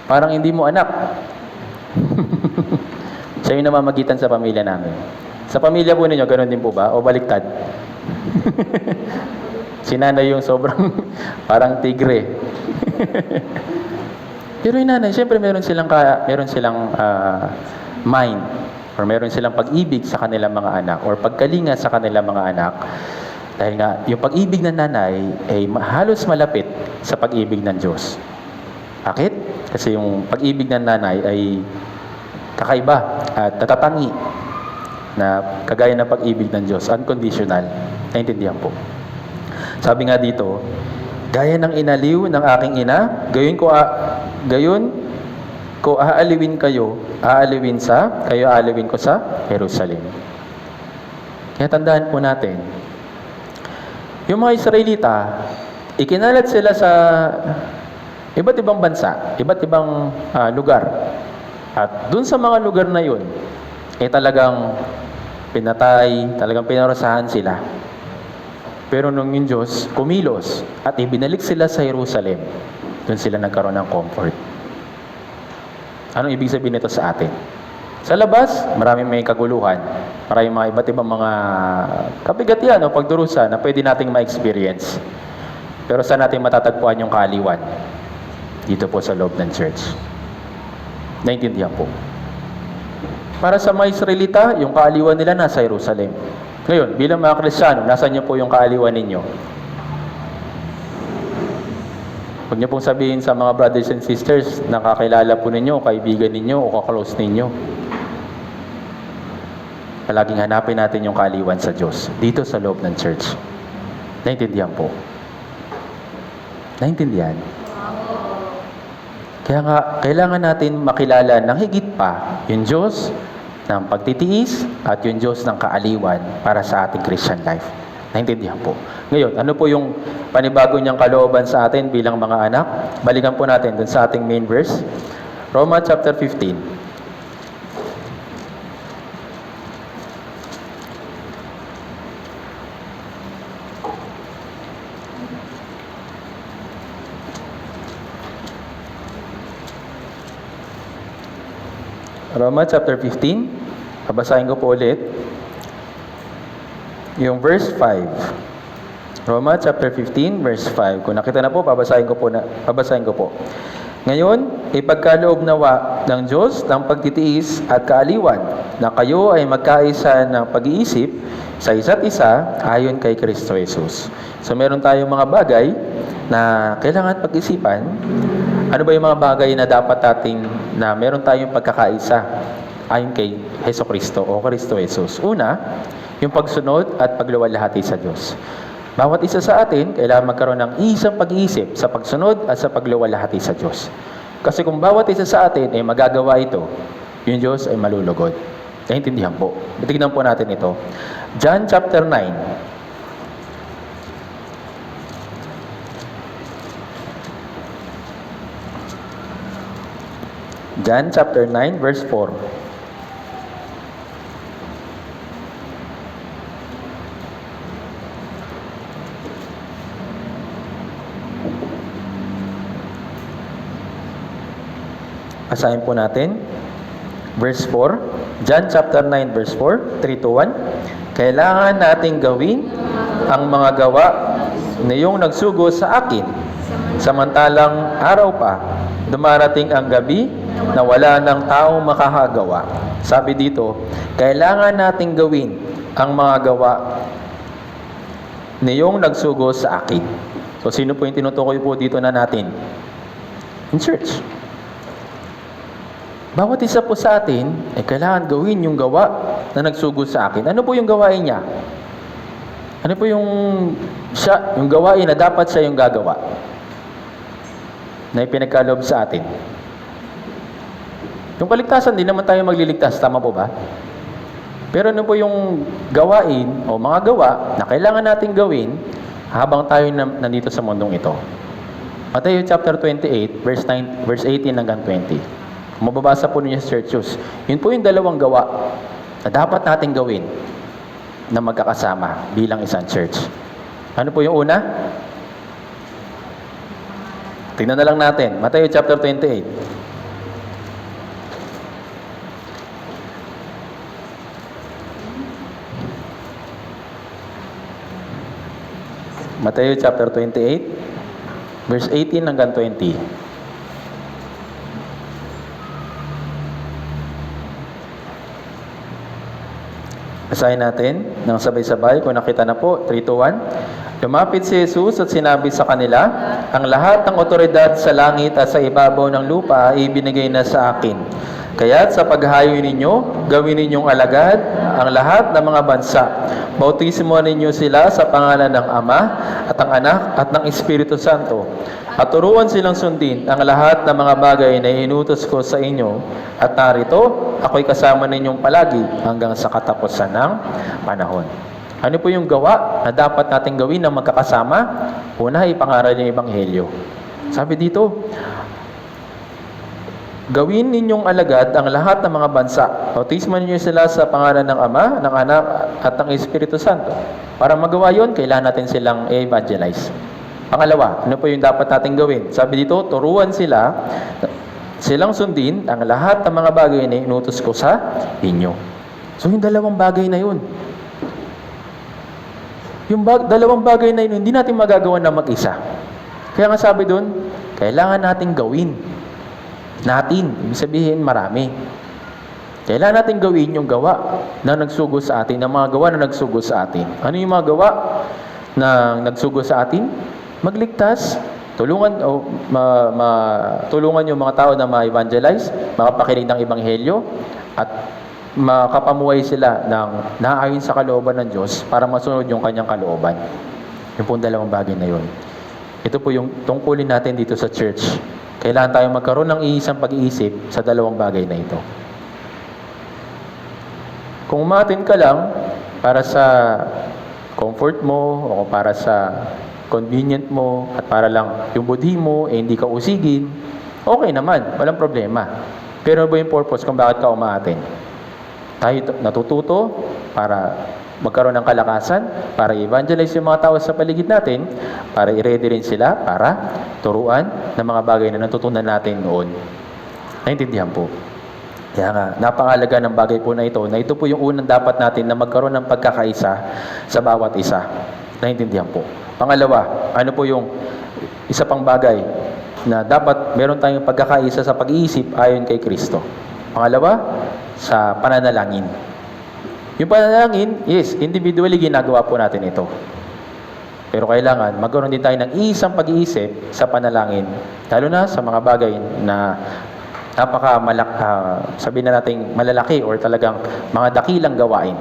Parang hindi mo anak. Siya yung namamagitan sa pamilya namin. Sa pamilya po ninyo, ganoon din po ba? O baliktad? Si nanay yung sobrang parang tigre. Pero yung nanay, siyempre meron silang mind, or meron silang pag-ibig sa kanilang mga anak, or pagkalinga sa kanilang mga anak. Dahil nga, yung pag-ibig ng nanay ay halos malapit sa pag-ibig ng Diyos. Bakit? Kasi yung pag-ibig ng nanay ay kakaiba at natatangi na kagaya ng pag-ibig ng Diyos, unconditional. Naintindihan po. Sabi nga dito, gaya ng inaliw ng aking ina, gayon ko aalawin kayo ko sa Jerusalem. Kaya tandaan po natin, yung mga Israelita, ikinalat sila sa iba't ibang bansa, iba't ibang lugar. At dun sa mga lugar na yun, talagang pinatay, talagang pinarusahan sila. Pero nung yung Diyos kumilos at ibinalik sila sa Jerusalem, dun sila nagkaroon ng comfort. Anong ibig sabihin nito sa atin? Sa labas, maraming may kaguluhan. Maraming mga iba't ibang mga kabigatian o pagdurusa na pwede nating ma-experience. Pero saan natin matatagpuan yung kaaliwan? Dito po sa loob ng church. Naintindihan po. Para sa mga Israelita, yung kaaliwan nila nasa Jerusalem. Ngayon, bilang mga Kristiyano, nasaan niyo po yung kaaliwan ninyo? Huwag niyo pong sabihin sa mga brothers and sisters na kakilala po ninyo, kaibigan ninyo, o kaklose ninyo. Palaging hanapin natin yung kaaliwan sa Diyos, dito sa loob ng church. Naintindihan po? Naintindihan? Kaya nga, kailangan natin makilala ng higit pa yung Diyos ng pagtitiis at yung Diyos ng kaaliwan para sa ating Christian life. Naintindihan po. Ngayon, ano po yung panibago niyang kalooban sa atin bilang mga anak? Balikan po natin dun sa ating main verse. Romans chapter 15. Romans chapter 15, babasahin ko po ulit yung verse 5. Romans chapter 15, verse 5. Kung nakita na po, babasahin ko po. Ngayon, ipagkaloob nawa ng Diyos ng pagtitiis at kaaliwan na kayo ay magkaisa ng pag-iisip sa isa't isa ayon kay Kristo Jesus. So meron tayong mga bagay na kailangan pag-isipan. Ano ba yung mga bagay na dapat na meron tayong pagkakaisa ayon kay Hesus Kristo o Kristo Jesus? Una, yung pagsunod at pagluwalhati sa Diyos. Bawat isa sa atin, kailangan magkaroon ng isang pag-iisip sa pagsunod at sa pagluwalhati sa Diyos. Kasi kung bawat isa sa atin ay magagawa ito, yung Diyos ay malulugod. Naintindihan po. Tignan po natin ito. John chapter 9. John chapter 9 verse 4. Basahin po natin. Verse 4. John chapter 9 verse 4. 3 to 1. Kailangan nating gawin ang mga gawa na iyong nagsugo sa akin. Samantalang araw pa, dumarating ang gabi na wala ng taong makakagawa. Sabi dito, kailangan nating gawin ang mga gawa niyong nagsugo sa akin. So, sino po yung tinutukoy po dito na natin? In church. Bawat isa po sa atin, kailangan gawin yung gawa na nagsugo sa akin. Ano po yung gawain niya? Ano po yung gawain na dapat siya yung gagawa? Na ipinagkaloob sa atin? Yung kaligtasan, di naman tayo magliligtas. Tama po ba? Pero ano po yung gawain o mga gawa na kailangan nating gawin habang tayo nandito sa mundong ito? Matthew chapter 28, verse 18 hanggang 20. Kung mababasa po ninyo sa churches, yun po yung dalawang gawa na dapat nating gawin na magkakasama bilang isang church. Ano po yung una? Tingnan na lang natin. Matthew chapter 28. Matthew chapter 28, verse 18 hanggang 20. Basahin natin ng sabay-sabay. Kung nakita na po, 3, 2, 1. Lumapit si Jesus at sinabi sa kanila, ang lahat ng otoridad sa langit at sa ibabaw ng lupa ay ibinigay na sa akin. Kaya't sa paghahayo ninyo, gawin ninyong alagad ang lahat ng mga bansa. Bautismuhan ninyo sila sa pangalan ng Ama at ng Anak at ng Espiritu Santo. At turuan silang sundin ang lahat ng mga bagay na inutos ko sa inyo. At narito, ako'y kasama ninyong palagi hanggang sa katapusan ng panahon. Ano po yung gawa na dapat nating gawin na magkakasama? Una, ipangaral yung Ebanghelyo. Sabi dito, gawin ninyong alagad ang lahat ng mga bansa. Bautismuhan ninyo sila sa pangalan ng Ama, ng Anak, at ng Espiritu Santo. Para magawa yon, kailangan natin silang evangelize. Pangalawa, ano po yung dapat natin gawin? Sabi dito, turuan silang sundin ang lahat ng mga bagay na inutos ko sa inyo. So yung dalawang bagay na yun. Yung dalawang bagay na yun, hindi natin magagawa na mag-isa. Kaya nga sabi doon, kailangan natin gawin. Ibig sabihin marami. Kailangan natin gawin yung gawa na nagsugo sa atin, ang mga gawa na nagsugo sa atin. Ano yung mga gawa na nagsugo sa atin? Magligtas, tulungan yung mga tao na ma-evangelize, makapakinig ng Ebanghelyo, at makapamuhay sila ng naayon sa kalooban ng Diyos para masunod yung kanyang kalooban. Yung pong dalawang bagay na yun. Ito po yung tungkulin natin dito sa church. Kailangan tayo magkaroon ng iisang pag-iisip sa dalawang bagay na ito. Kung umatin ka lang para sa comfort mo o para sa convenient mo at para lang yung budhi mo hindi ka usigin, okay naman, walang problema. Pero ano ba yung purpose kung bakit ka umaatin? Tayo natututo para magkaroon ng kalakasan, para i-evangelize yung mga tao sa paligid natin, para i-ready rin sila, para turuan ng mga bagay na natutunan natin noon. Naintindihan po. Kaya nga, napakahalaga ng bagay po na ito po yung unang dapat natin na magkaroon ng pagkakaisa sa bawat isa. Naintindihan po. Pangalawa, ano po yung isa pang bagay na dapat meron tayong pagkakaisa sa pag-iisip ayon kay Kristo. Pangalawa, sa pananalangin. Yung pananalangin, yes, individually ginagawa po natin ito. Pero kailangan magkaroon din tayo ng isang pag-iisip sa panalangin, lalo na sa mga bagay na sabihin na natin malalaki or talagang mga dakilang gawain.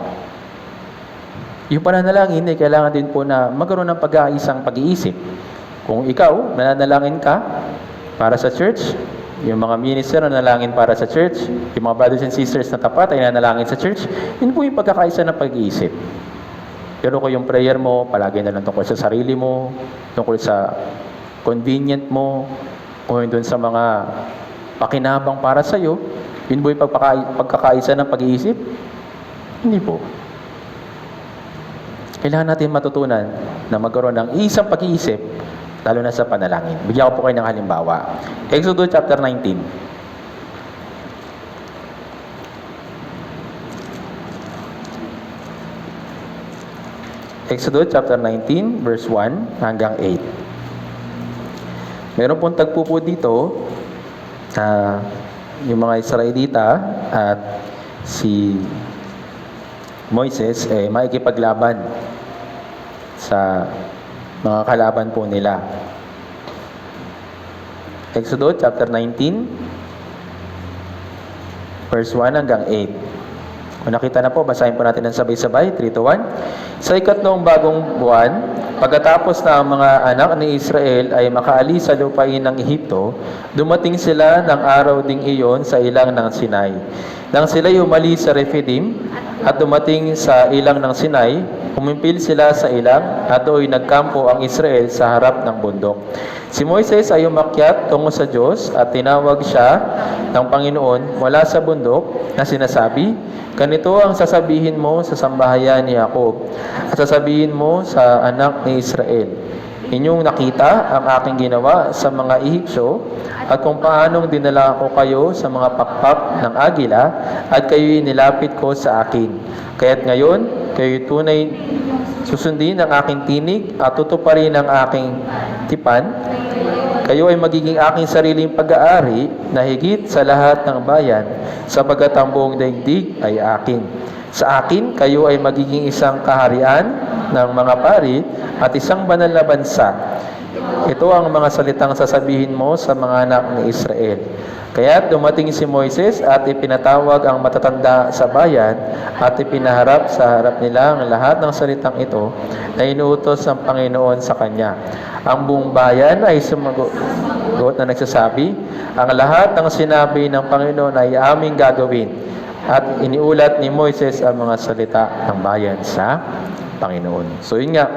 Yung pananalangin ay kailangan din po na magkaroon ng pag-aisang pag-iisip. Kung ikaw, nananalangin ka para sa church, yung mga minister na nanalangin para sa church, yung mga brothers and sisters na tapat ay nanalangin sa church, yun po yung pagkakaisa ng pag-iisip. Pero kung yung prayer mo, palagi na lang tungkol sa sarili mo, tungkol sa convenient mo, o doon sa mga pakinabang para sa'yo, yun po yung pagkakaisa ng pag-iisip? Hindi po. Kailangan natin matutunan na magkaroon ng isang pag-iisip, lalo na sa panalangin. Bigyan ko po kayo ng halimbawa. Exodus chapter 19. Exodus chapter 19, verse 1 hanggang 8. Meron pong tagpo po dito yung mga Israelita at si Moises makikipaglaban sa mga kalaban po nila. Exodus chapter 19, verse 1 hanggang 8. Kung nakita na po, basahin po natin ng sabay-sabay. 3, 2, 1. Sa ikatlong bagong buwan, pagkatapos na ang mga anak ni Israel ay makaalis sa lupain ng Ehipto, dumating sila ng araw ding iyon sa ilang ng Sinai. Nang sila'y umalis sa Rephidim at dumating sa ilang ng Sinai, umimpil sila sa ilang at do'y nagkampo ang Israel sa harap ng bundok. Si Moises ay umakyat tungo sa Diyos at tinawag siya ng Panginoon mula sa bundok na sinasabi, "Ganito ang sasabihin mo sa sambahayan ni Jacob at sasabihin mo sa anak ni Israel. Inyong nakita ang aking ginawa sa mga Ehipsyo at kung paanong dinala ko kayo sa mga pakpak ng agila at kayo'y nilapit ko sa akin. Kaya't ngayon, kayo'y tunay susundin ang aking tinig at tutuparin ang aking tipan. Kayo ay magiging aking sariling pag-aari na higit sa lahat ng bayan, sapagkat ang buong daigdig ay akin. Sa akin, kayo ay magiging isang kaharian ng mga pari at isang banal na bansa. Ito ang mga salitang sasabihin mo sa mga anak ni Israel." Kaya't dumating si Moises at ipinatawag ang matatanda sa bayan at ipinaharap sa harap nila ang lahat ng salitang ito na inuutos ng Panginoon sa kanya. Ang buong bayan ay sumagot na nagsasabi, "Ang lahat ng sinabi ng Panginoon ay aming gagawin." At iniulat ni Moises ang mga salita ng bayan sa Panginoon. So yun nga,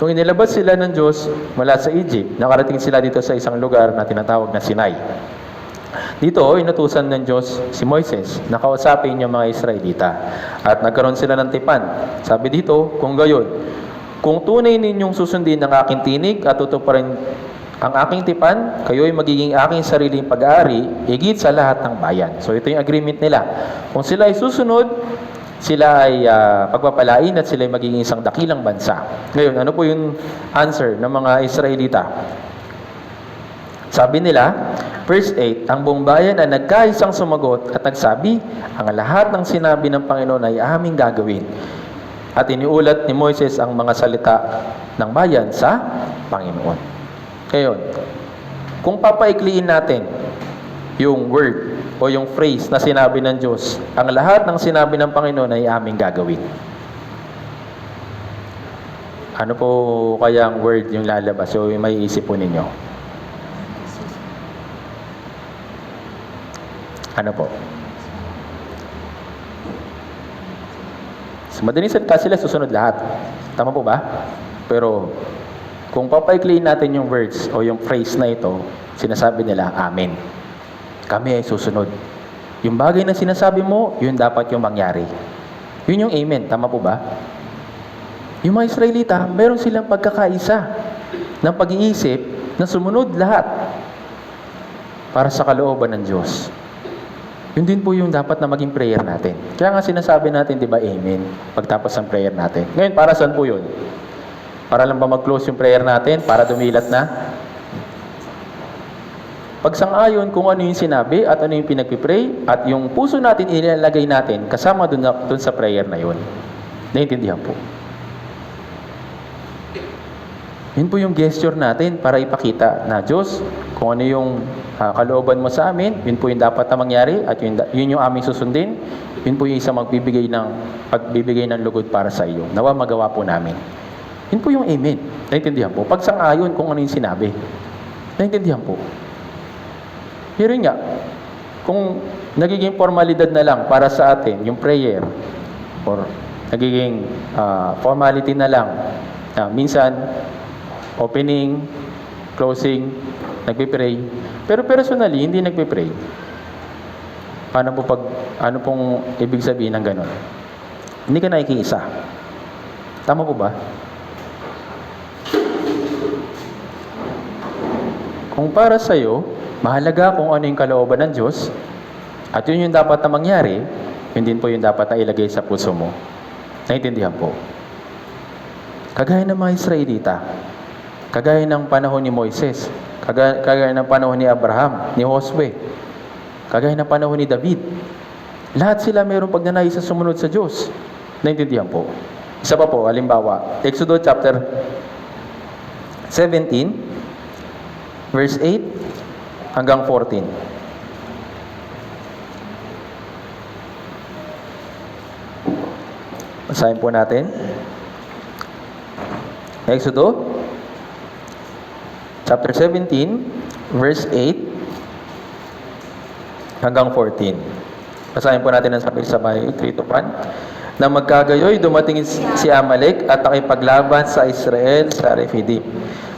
nung inilabas sila ng Diyos mula sa Egypt, nakarating sila dito sa isang lugar na tinatawag na Sinai. Dito, inutusan ng Diyos si Moises na kausapin yung mga Israelita. At nagkaroon sila ng tipan. Sabi dito, kung gayon, kung tunay ninyong susundin ang aking tinig at tutuparin ang aking tipan, kayo'y magiging aking sariling pag-aari, higit sa lahat ng bayan. So ito yung agreement nila. Kung sila ay susunod, sila ay pagpapalain at sila ay magiging isang dakilang bansa. Ngayon, ano po yung answer ng mga Israelita? Sabi nila, verse 8, ang buong bayan ay nagkaisang sumagot at nagsabi, ang lahat ng sinabi ng Panginoon ay aming gagawin. At iniulat ni Moises ang mga salita ng bayan sa Panginoon. Ngayon, kung papaikliin natin yung word o yung phrase na sinabi ng Diyos, ang lahat ng sinabi ng Panginoon ay aming gagawin. Ano po kaya ang word yung lalabas o yung may isip po ninyo? Ano po? So, madaling salita sila, susunod lahat. Tama po ba? Pero, kung papaikliin natin yung words o yung phrase na ito, sinasabi nila, Amen. Kami ay susunod. Yung bagay na sinasabi mo, yun dapat yung mangyari. Yun yung Amen. Tama po ba? Yung mga Israelita, meron silang pagkakaisa ng pag-iisip na sumunod lahat para sa kalooban ng Diyos. Yun din po yung dapat na maging prayer natin. Kaya nga sinasabi natin, di ba, Amen, pagtapos ng prayer natin. Ngayon, para saan po yun? Para lang ba mag-close yung prayer natin? Para dumilat na? Pagsang-ayon kung ano yung sinabi at ano yung pinagpipray at yung puso natin ilalagay natin kasama dun sa prayer na yun. Naintindihan po. Yun po yung gesture natin para ipakita na Diyos, kung ano yung kalooban mo sa amin, yun po yung dapat na mangyari at yun yung aming susundin, yun po yung isang pagbibigay ng lugod para sa iyo. Nawa magawa po namin. Yun po yung Amen. Naintindihan po. Pagsang-ayon kung ano yung sinabi. Naintindihan po. Pero yun nga, kung nagiging formalidad na lang para sa atin, yung prayer, or nagiging formality na lang, minsan, opening, closing, nagpipray. Pero personally, hindi nagpipray. Ano pong ibig sabihin ng gano'n? Hindi ka nakikiisa. Tama po ba? Kung para sa'yo, mahalaga kung ano yung kalooban ng Diyos, at yun yung dapat na mangyari, yun din po yung dapat na ilagay sa puso mo. Naintindihan po. Kagaya ng mga Israelita, kagaya ng panahon ni Moises, kagaya ng panahon ni Abraham, ni Josue, kagaya ng panahon ni David. Lahat sila mayroong pagnanais sa sumunod sa Diyos. Naintindihan po. Isa pa po, halimbawa, Exodus chapter 17, verse 8 hanggang 14. Basahin po natin. Exodo, chapter 17, verse 8 hanggang 14. Basahin po natin ang sabay-sabay, 3 to 1. Nang magkagayoy, dumating si Amalek at nakipaglaban sa Israel sa Refidim.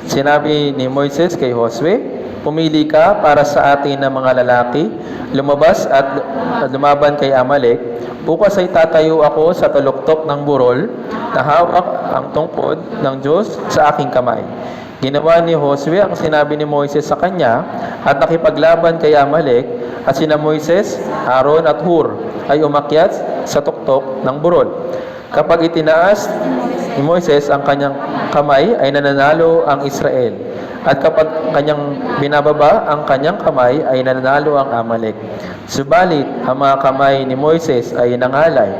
Sinabi ni Moises kay Josue, "Pumili ka para sa atin ng mga lalaki, lumabas at lumaban kay Amalek. Bukas ay tatayo ako sa taluktok ng burol na hawak ang tungkod ng Diyos sa aking kamay." Ginawa ni Josue ang sinabi ni Moises sa kanya at nakipaglaban kay Amalek, at sina Moises, Aaron at Hur ay umakyat sa tuktok ng burol. Kapag itinaas ni Moises ang kanyang kamay, ay nananalo ang Israel. At kapag kanyang binababa ang kanyang kamay, ay nananalo ang Amalek. Subalit, ang mga kamay ni Moises ay nangalay,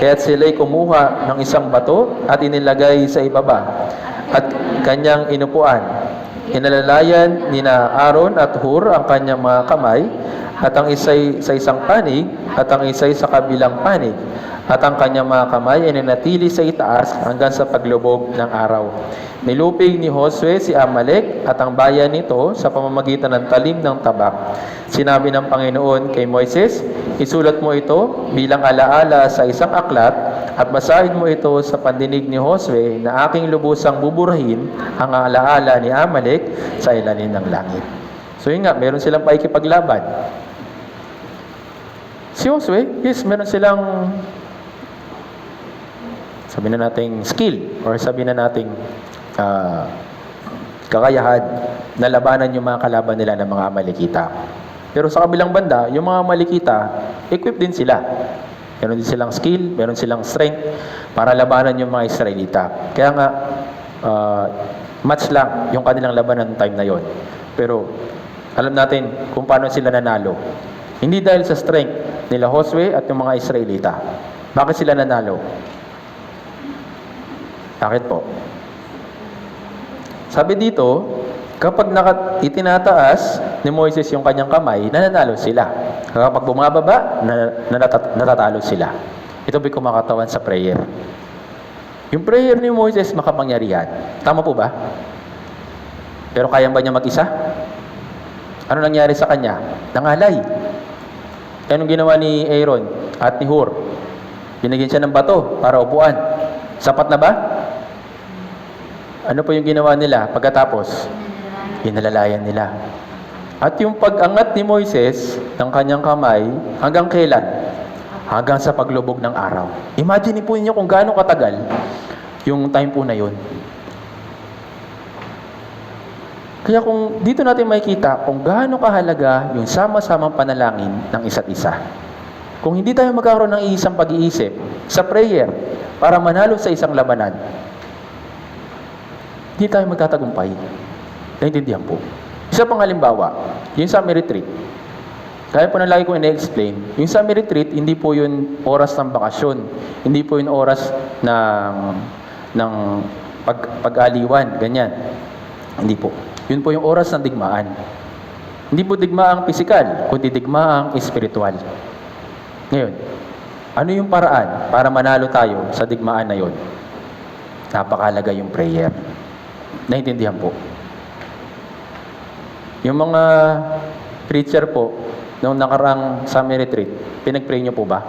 kaya't sila'y kumuha ng isang bato at inilagay sa ibaba at kanyang inupuan. Inalalayan ni na Aaron at Hur ang kanyang mga kamay, at ang isa'y sa isang panig, at ang isa'y sa kabilang panig. At ang kanyang mga kamay ay nanatili sa itaas hanggang sa paglubog ng araw. Nilupig ni Josue si Amalek at ang bayan nito sa pamamagitan ng talim ng tabak. Sinabi ng Panginoon kay Moises, "Isulat mo ito bilang alaala sa isang aklat at basahin mo ito sa pandinig ni Josue na aking lubusang buburahin ang alaala ni Amalek sa ilalim ng langit." So yun nga, meron silang paikipaglaban. Si Josue, yes, meron silang sabi na nating skill or sabi na nating kakayahan na labanan yung mga kalaban nila ng mga Amalekita. Pero sa kabilang banda, yung mga Amalekita, equipped din sila. Meron din silang skill, meron silang strength para labanan yung mga Israelita. Kaya nga, match lang yung kanilang labanan time na yon. Pero alam natin kung paano sila nanalo. Hindi dahil sa strength nila Josue at yung mga Israelita. Bakit sila nanalo? Bakit po? Sabi dito, kapag itinataas ni Moises yung kanyang kamay, nananalo sila. Kapag bumababa, natatalo sila. Ito po'y kumakatawan sa prayer. Yung prayer ni Moises makapangyarihan. Tama po ba? Pero kaya ba niya mag-isa? Ano nangyari sa kanya? Nangalay. Anong ginawa ni Aaron at ni Hur? Binigyan siya ng bato para upuan. Sapat na ba? Ano po yung ginawa nila pagkatapos? Inalalayan nila. At yung pag-angat ni Moises ng kanyang kamay, hanggang kailan? Hanggang sa paglubog ng araw. Imagine po niyo kung gaano katagal yung time po na yun. Kaya kung dito natin makikita kung gaano kahalaga yung sama-samang panalangin ng isa't isa. Kung hindi tayo magkakaroon ng isang pag-iisip sa prayer para manalo sa isang labanan, hindi tayo magtatagumpay. Naintindihan po. Isa pang halimbawa, yung summer retreat. Kaya po na lagi ko ina-explain, yung summer retreat, hindi po yun oras ng bakasyon. Hindi po yun oras ng pag-aliwan, ganyan. Hindi po. Yun po yung oras ng digmaan. Hindi po digmaang pisikal, kundi digmaang espiritual. Ngayon, ano yung paraan para manalo tayo sa digmaan na yun? Napakahalaga yung prayer. Naintindihan po. Yung mga preacher po, nung nakarang summer retreat, pinag-pray nyo po ba?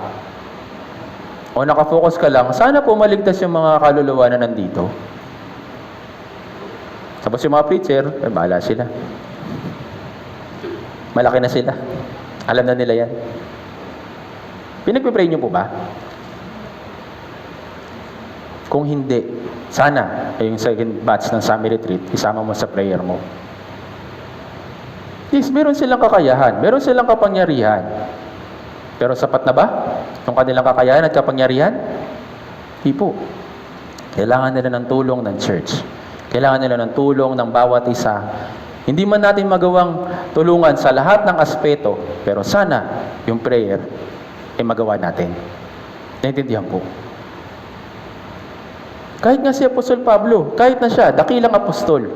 O nakafocus ka lang, sana po maligtas yung mga kaluluwa na nandito. Tapos yung mga preacher, bahala sila. Malaki na sila. Alam na nila yan. Pinag-pray nyo po ba? Kung hindi, sana, yung second batch ng summer retreat, isama mo sa prayer mo. Yes, meron silang kakayahan, meron silang kapangyarihan. Pero sapat na ba yung kanilang kakayahan at kapangyarihan? Hindi po. Kailangan nila ng tulong ng church. Kailangan nila ng tulong ng bawat isa. Hindi man natin magawang tulungan sa lahat ng aspeto, pero sana yung prayer ay magawa natin. Naintindihan po. Kahit nga si Apostol Pablo, kahit na siya, dakilang apostol,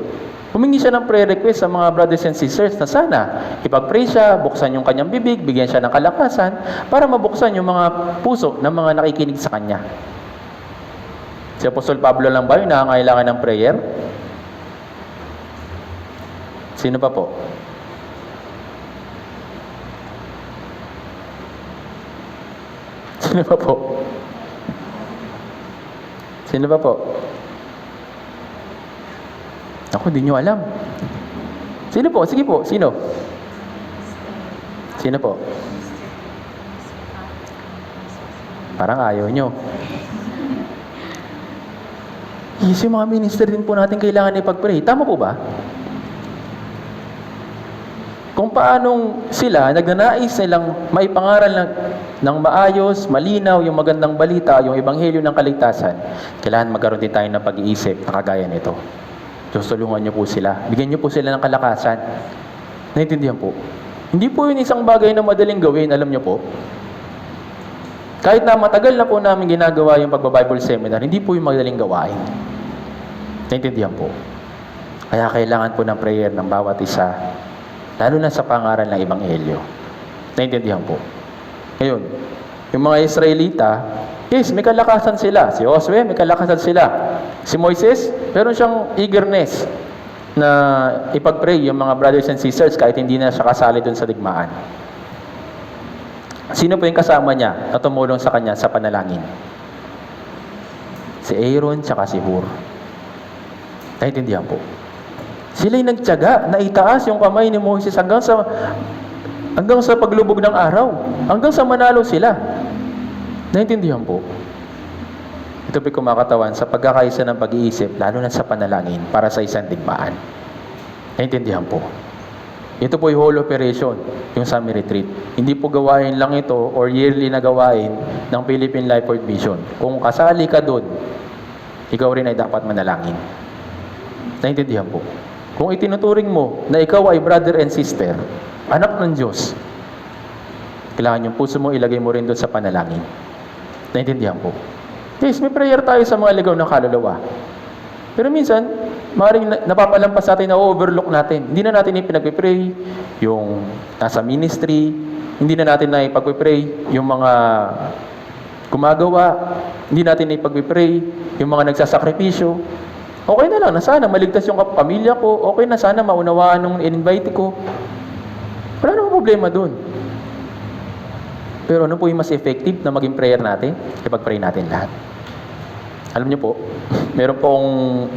humingi siya ng prayer request sa mga brothers and sisters na sana ipag-pray siya, buksan yung kanyang bibig, bigyan siya ng kalakasan para mabuksan yung mga puso ng mga nakikinig sa kanya. Si Apostol Pablo lang ba yung nangangailangan ng prayer? Sino pa po? Sino pa po? Sino pa po? Ako, di nyo alam. Sino po? Sige po, sino? Sino po? Parang ayaw nyo. Yes, yung mga minister din po natin kailangan ipag-pray. Tama po ba? Kung paanong sila nagnanais nilang maipangaral ng maayos, malinaw, yung magandang balita, yung ebanghelyo ng kaligtasan, kailangan magkaroon din tayo ng pag-iisip na kagaya nito. Diyos, tulungan niyo po sila. Bigyan niyo po sila ng kalakasan. Naintindihan po? Hindi po yun isang bagay na madaling gawin, alam niyo po. Kahit na matagal na po namin ginagawa yung pagba-Bible seminar, hindi po yung madaling gawain. Naintindihan po? Kaya kailangan po ng prayer ng bawat isa, lalo na sa pangaral ng Ebanghelyo. Naintindihan po? Ngayon, yung mga Israelita, yes, may kalakasan sila. Si Josue, may kalakasan sila. Si Moises, meron siyang eagerness na ipag-pray yung mga brothers and sisters kahit hindi na siya kasali dun sa digmaan. Sino po yung kasama niya na tumulong sa kanya sa panalangin? Si Aaron tsaka si Hur. Naintindihan po? Sila'y nagtiyaga na itaas yung kamay ni Moses hanggang sa paglubog ng araw. Hanggang sa manalo sila. Naintindihan po? Ito po'y kumakatawan sa pagkakaisa ng pag-iisip, lalo na sa panalangin para sa isang digmaan. Naintindihan po? Ito po'y whole operation, yung Summer Retreat. Hindi po gawain lang ito or yearly na gawain ng Philippine Life World Mission. Kung kasali ka doon, ikaw rin ay dapat manalangin. Naintindihan po? Kung itinuturing mo na ikaw ay brother and sister, anak ng Diyos, kailangan yung puso mo ilagay mo rin doon sa panalangin. Naintindihan po? Yes, may prayer tayo sa mga ligaw ng kaluluwa. Pero minsan, maaaring napapalampas natin, na-overlook natin. Hindi na natin ipinag-pray yung nasa ministry, hindi na natin na ipag-pray yung mga gumagawa, hindi natin ipag-pray yung mga nagsasakripisyo. Okay na lang, na sana maligtas yung pamilya ko, okay na sana maunawaan ng in-invite ko. Wala namang problema dun. Pero ano po yung mas effective na maging prayer natin? Ipag-pray natin lahat. Alam niyo po, meron pong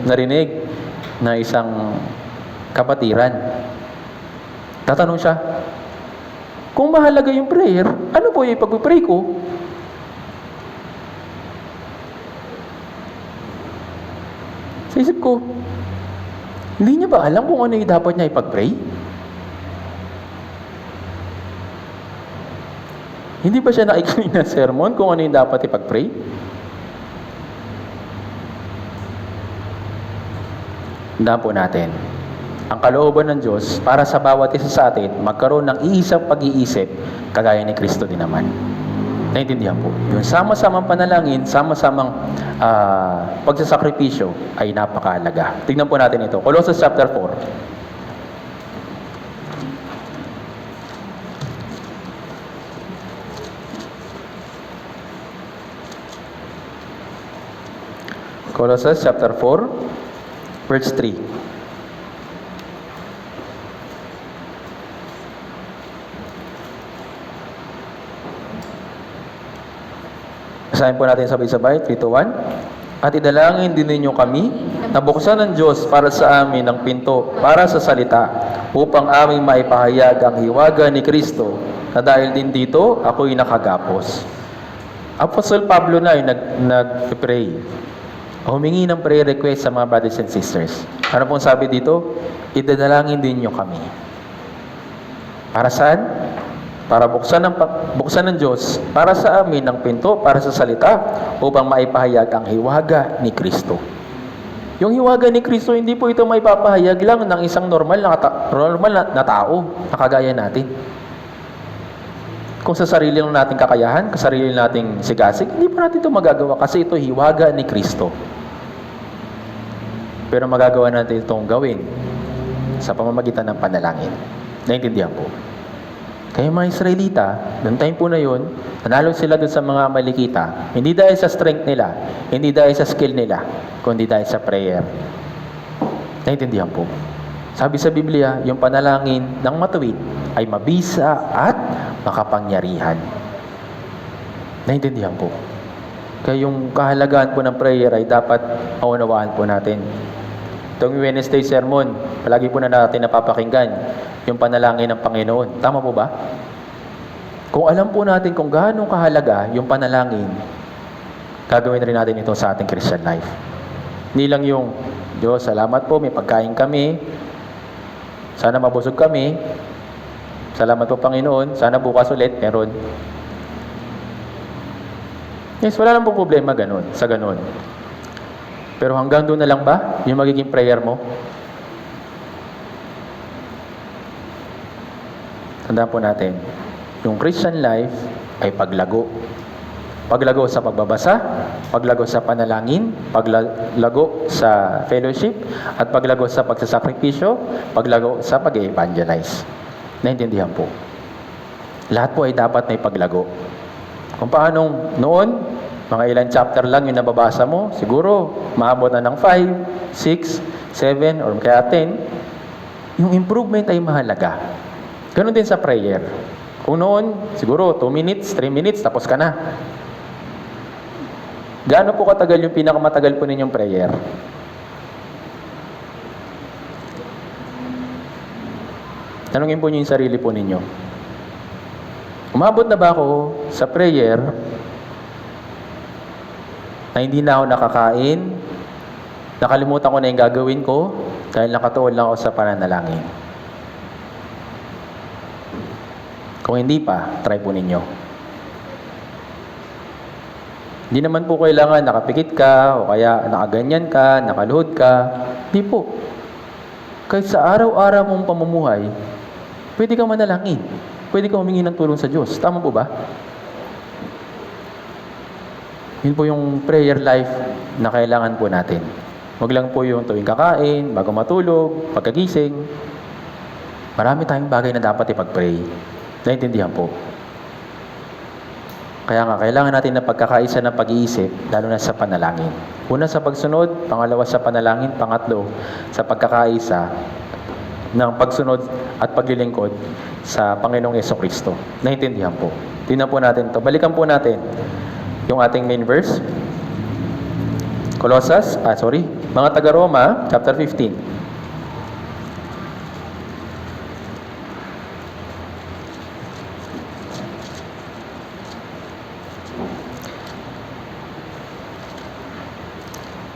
narinig na isang kapatiran. Tatanong siya, kung mahalaga yung prayer, ano po yung ipag-pray ko? Sa isip ko, hindi niya ba alam kung ano yung dapat niya ipag-pray? Hindi ba siya nakikinig na sermon kung ano yung dapat ipag-pray? Tandaan po natin, ang kalooban ng Diyos para sa bawat isa sa atin, magkaroon ng iisang pag-iisip, kagaya ni Kristo din naman. Naintindihan po. Yung sama-samang panalangin, sama-samang pagsasakripisyo ay napakahalaga. Tignan po natin ito. Colossians chapter 4. Colossians chapter 4. Verse 3. Basahin po natin sabay-sabay, 3 to 1. At idalangin din ninyo kami na buksan ng Diyos para sa amin ang pinto para sa salita upang aming maipahayag ang hiwaga ni Kristo na dahil din dito ako'y nakagapos. Apostol Pablo na ay nag-pray. Humingi ng prayer request sa mga brothers and sisters. Ano pong sabi dito? Idadalangin din nyo kami. Para saan? Para buksan ng Diyos para sa amin ang pinto, para sa salita, upang maipahayag ang hiwaga ni Kristo. Yung hiwaga ni Kristo, hindi po ito maipapahayag lang ng isang normal na tao na kagaya natin. Kung sa sarili lang nating kakayahan, sa sarili nating sigasig, hindi pa natin ito magagawa kasi ito hiwaga ni Kristo. Pero magagawa natin itong gawin sa pamamagitan ng panalangin. Naintindihan po? Kaya mga Israelita, noong time po na yun, Nanalo sila dun sa mga Amalekita. Hindi dahil sa strength nila, hindi dahil sa skill nila, kundi dahil sa prayer. Naintindihan po. Sabi sa Biblia, yung panalangin ng matuwid ay mabisa at makapangyarihan. Naintindihan po. Kaya yung kahalagahan po ng prayer ay dapat maunawaan po natin. Itong Wednesday sermon, palagi po na natin napapakinggan yung panalangin ng Panginoon. Tama po ba? Kung alam po natin kung gaano kahalaga yung panalangin, gagawin rin natin ito sa ating Christian life. Hindi lang yung, Diyos, salamat po, may pagkain kami, sana mabusog kami, salamat po Panginoon, sana bukas ulit, meron. Yes, wala lang po problema sa ganun. Pero hanggang doon na lang ba yung magiging prayer mo? Tandaan po natin, yung Christian life ay paglago. Paglago sa pagbabasa, paglago sa panalangin, paglago sa fellowship, at paglago sa pagsasakripisyo, paglago sa pag-evangelize. Naintindihan po. Lahat po ay dapat may paglago. Kung paanong noon, mga ilang chapter lang yung nababasa mo, siguro maabot na ng 5, 6, 7, or kaya 10, yung improvement ay mahalaga. Ganon din sa prayer. Kung noon, siguro 2 minutes, 3 minutes, tapos ka na. Gaano po katagal yung pinakamatagal po ninyong prayer? Tanungin po niyo yung sarili po ninyo. Umabot na ba ako sa prayer na hindi na ako nakakain, nakalimutan ko na yung gagawin ko dahil nakatuon lang ako sa pananalangin? Kung hindi pa, try po ninyo. Hindi naman po kailangan nakapikit ka, o kaya nakaganyan ka, nakaluhod ka. Hindi po. Kahit sa araw-araw mong pamumuhay, pwede kang manalangin. Pwede kang humingi ng tulong sa Diyos. Tama po ba? Yun po yung prayer life na kailangan po natin. Huwag lang po yung tuwing kakain, bago matulog, pagkagising. Marami tayong bagay na dapat ipag-pray. Naintindihan po. Kaya nga, kailangan natin na pagkakaisa ng pag-iisip, lalo na sa panalangin. Una sa pagsunod, pangalawa sa panalangin, pangatlo sa pagkakaisa ng pagsunod at paglilingkod sa Panginoong Jesucristo. Naintindihan po. Tingnan po natin ito. Balikan po natin yung ating main verse. Mga taga-Roma, chapter 15.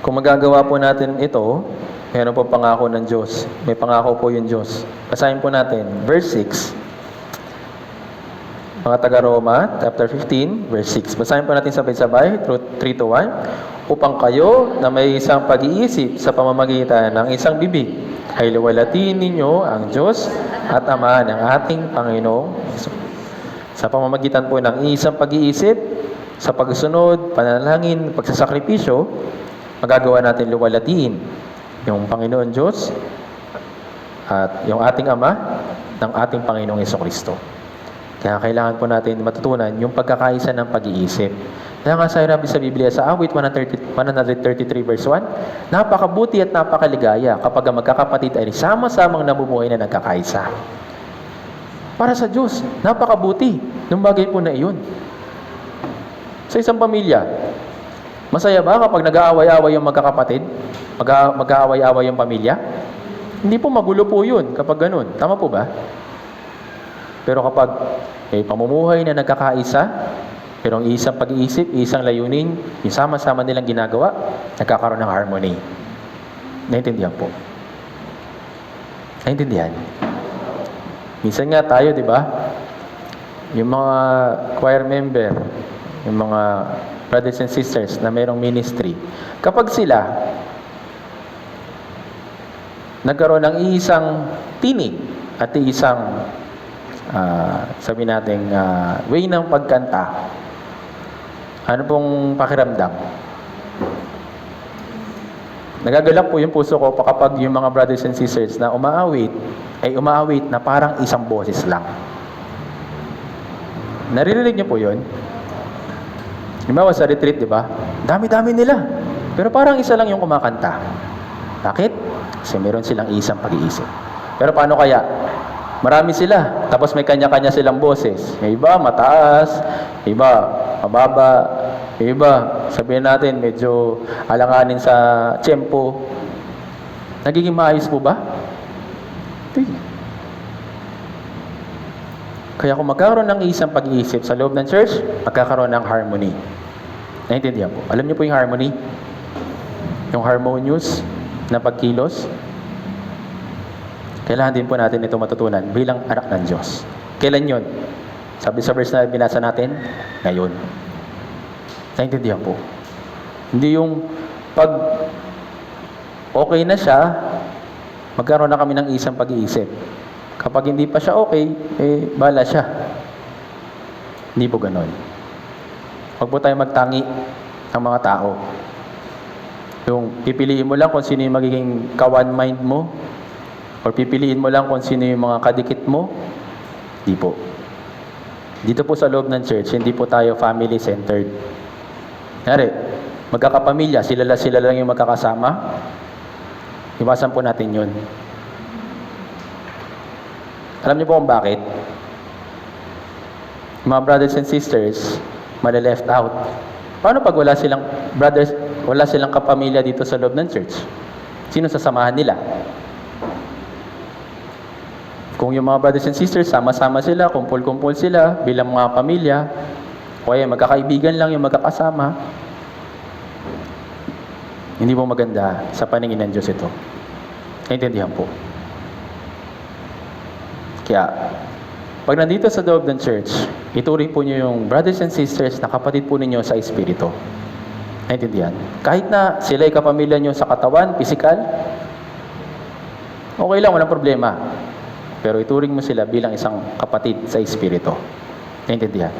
Kung magagawa po natin ito, meron po pangako ng Diyos. May pangako po yung Diyos. Basahin po natin, verse 6. Mga taga-Roma, chapter 15, verse 6. Basahin po natin sabay-sabay, 3-1. Upang kayo na may isang pag-iisip sa pamamagitan ng isang bibig, ay luwalhatiin ninyo ang Diyos at Ama ng ating Panginoong Hesus. Sa pamamagitan po ng isang pag-iisip, sa pagsunod, panalangin, pagsasakripisyo, magagawa natin luwalhatiin yung Panginoon Diyos at yung ating Ama ng ating Panginoong Jesucristo. Kaya kailangan po natin matutunan yung pagkakaisa ng pag-iisip. Kaya nga sabi sa Biblia sa awit 133 verse 1, napakabuti at napakaligaya kapag ang magkakapatid ay sama-samang namumuhay na nagkakaisa. Para sa Diyos, napakabuti ng bagay po na iyon. Sa isang pamilya, masaya ba kapag nag-aaway-aaway yung magkakapatid? Mag-aaway-aaway yung pamilya? Hindi po, magulo po yun kapag ganun. Tama po ba? Pero kapag may pamumuhay na nagkakaisa, pero ang isang pag-iisip, isang layunin, yung sama-sama nilang ginagawa, nagkakaroon ng harmony. Naintindihan po. Naintindihan? Minsan nga tayo, di ba? Yung mga choir member, yung mga brothers and sisters na mayroong ministry, kapag sila nagkaroon ng isang tinig at isang sabi natin way ng pagkanta, ano pong pakiramdam? Nagagalak po yung puso ko kapag yung mga brothers and sisters na umaawit ay umaawit na parang isang boses lang. Naririnig niyo po yun? Halimbawa sa retreat, di ba? Dami-dami nila. Pero parang isa lang yung kumakanta. Bakit? Kasi meron silang isang pag-iisip. Pero paano kaya? Marami sila. Tapos may kanya-kanya silang boses. May iba mataas, iba mababa, iba sabihin natin medyo alanganin sa tiyempo. Nagiging maayos po ba? Hindi. Kaya kung magkakaroon ng isang pag-iisip sa loob ng church, magkakaroon ng harmony. Naintindihan po? Alam niyo po yung harmony? Yung harmonious na pagkilos? Kailangan din po natin ito matutunan bilang anak ng Diyos. Kailan yun? Sabi sa verse na binasa natin, ngayon. Naintindihan po? Hindi yung pag okay na siya, magkaroon na kami ng isang pag-iisip. Kapag hindi pa siya okay, bala siya. Hindi po ganon. Huwag po tayo magtangi ng mga tao. Yung pipiliin mo lang kung sino yung magiging ka-one mind mo, or pipiliin mo lang kung sino yung mga kadikit mo, hindi po. Dito po sa loob ng church, hindi po tayo family-centered. Nari, magkakapamilya, sila lang yung magkakasama. Iwasan po natin yun. Alam niyo po kung bakit? Mga brothers and sisters, mali-left out. Paano pag wala silang brothers, wala silang kapamilya dito sa loob ng church? Sino sasamahan nila? Kung yung mga brothers and sisters, sama-sama sila, kumpul-kumpul sila, bilang mga pamilya, o kaya magkakaibigan lang yung magkakasama, hindi po maganda sa paningin ng Diyos ito. Naintindihan po. Kaya, pag nandito sa loob ng church, ituring po niyo yung brothers and sisters na kapatid po ninyo sa Espiritu. Naintindihan? Kahit na sila ay kapamilya nyo sa katawan, pisikal, okay lang, walang problema. Pero ituring mo sila bilang isang kapatid sa Espiritu. Naintindihan?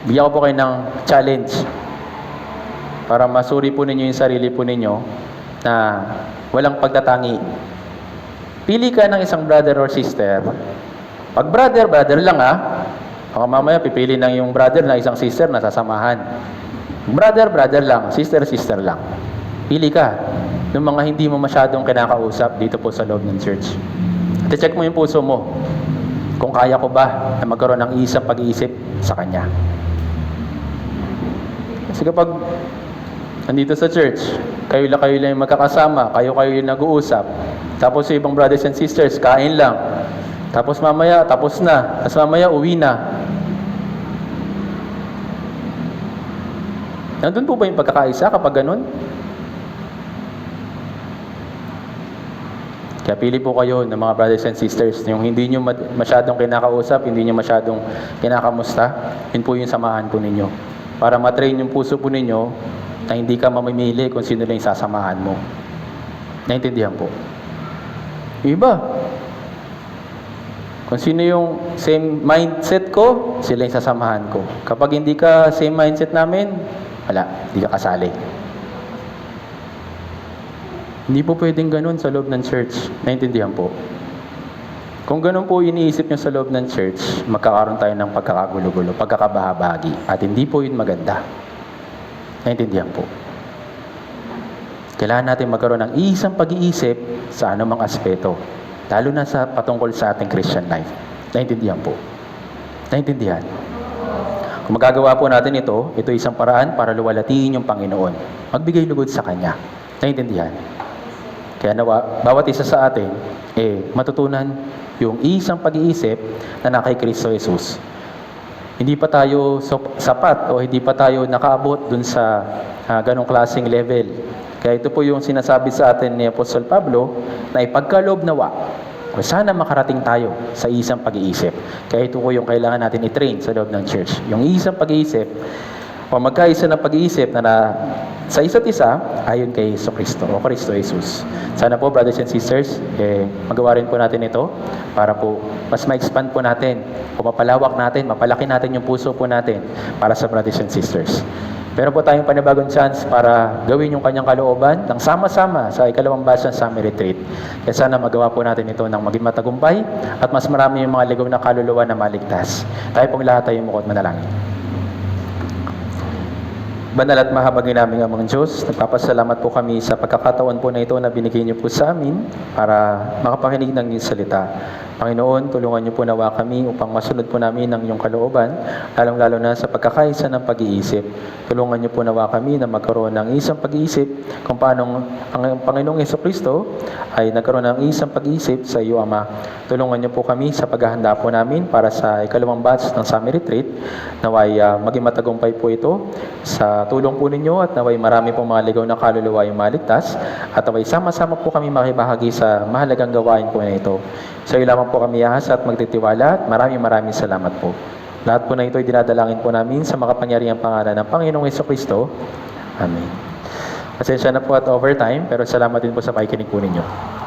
Bigyan ko po kayo ng challenge para masuri po ninyo yung sarili po ninyo na walang pagtatangi. Pili ka ng isang brother or sister. Pag brother, brother lang Baka mamaya pipili ng yung brother na isang sister na sasamahan. Brother, brother lang. Sister, sister lang. Pili ka ng mga hindi mo masyadong kinakausap dito po sa loob ng church. At check mo yung puso mo kung kaya ko ba na magkaroon ng isang pag-iisip sa kanya. Kasi kapag nandito sa church, kayo lang yung magkakasama, kayo yung nag-uusap, tapos yung ibang brothers and sisters, kain lang, tapos mamaya, tapos na, tapos mamaya, uwi na. Nandun po ba yung pagkakaisa kapag ganun? Kaya pili po kayo ng mga brothers and sisters, yung hindi nyo masyadong kinakausap, hindi nyo masyadong kinakamusta, yun po yung samahan po ninyo. Para matrain yung puso po ninyo na hindi ka mamimili kung sino lang yung sasamahan mo. Naintindihan po? Yung iba, kung sino yung same mindset ko, sila yung sasamahan ko. Kapag hindi ka same mindset namin, wala, hindi ka kasali. Hindi po pwedeng ganun sa loob ng church. Naintindihan po? Kung ganun po iniisip nyo sa loob ng church, magkakaroon tayo ng pagkakagulo-gulo, pagkakabahabagi, at hindi po yun maganda. Naintindihan po? Kailangan natin magkaroon ng isang pag-iisip sa anumang aspeto, lalo na sa patungkol sa ating Christian life. Naintindihan po? Naintindihan? Kung magagawa po natin ito isang paraan para luwalhatiin yung Panginoon. Magbigay lugod sa Kanya. Naintindihan? Kaya bawat isa sa atin, matutunan yung isang pag-iisip na kay Kristo Jesus. Hindi pa tayo sapat o hindi pa tayo nakaabot dun sa ganong klaseng level. Kaya ito po yung sinasabi sa atin ni Apostol Pablo na ipagkaloob nawa o sana makarating tayo sa isang pag-iisip. Kaya ito po yung kailangan natin i-train sa loob ng church. Yung isang pag-iisip o magkaisa ng pag-iisip na sa isa't isa ayon kay Kristo o Kristo Jesus. Sana po, brothers and sisters, magawa rin po natin ito para po mas ma-expand po natin o mapalawak natin, mapalaki natin yung puso po natin para sa brothers and sisters. Meron po tayong panibagong chance para gawin yung kanyang kalooban ng sama-sama sa ikalawang batch ng Summer Retreat. Kaya sana magawa po natin ito ng maging matagumpay at mas marami yung mga ligaw na kaluluwa na maligtas. Tayo pong lahat ay mukot manalangin. Banal at mahabagin naming amang Diyos, nagpapasalamat po kami sa pagkakataon po na ito na binigay niyo po sa amin para makapakinig ng iyong salita. Panginoon, tulungan niyo po nawa kami upang masunod po namin ang iyong kalooban, lalong-lalo na sa pagkakaisa ng pag-iisip. Tulungan niyo po nawa kami na magkaroon ng isang pag-iisip kung paano ang Panginoong Jesucristo ay nagkaroon ng isang pag-iisip sa iyo, Ama. Tulungan niyo po kami sa paghahanda po namin para sa ikalawang batch ng Summer Retreat. Naway maging matagumpay po ito sa tulong po ninyo at naway marami pong mga ligaw na kaluluwa yung maligtas at naway sama-sama po kami makibahagi sa mahalagang gawain po na ito. Sa iyo lamang po kami ahas at magtitiwala at maraming salamat po. Lahat po na ito ay dinadalangin po namin sa makapangyarihang pangalan ng Panginoong Jesucristo. Amen. Pasensya na po at overtime pero salamat din po sa pakikinig po ninyo.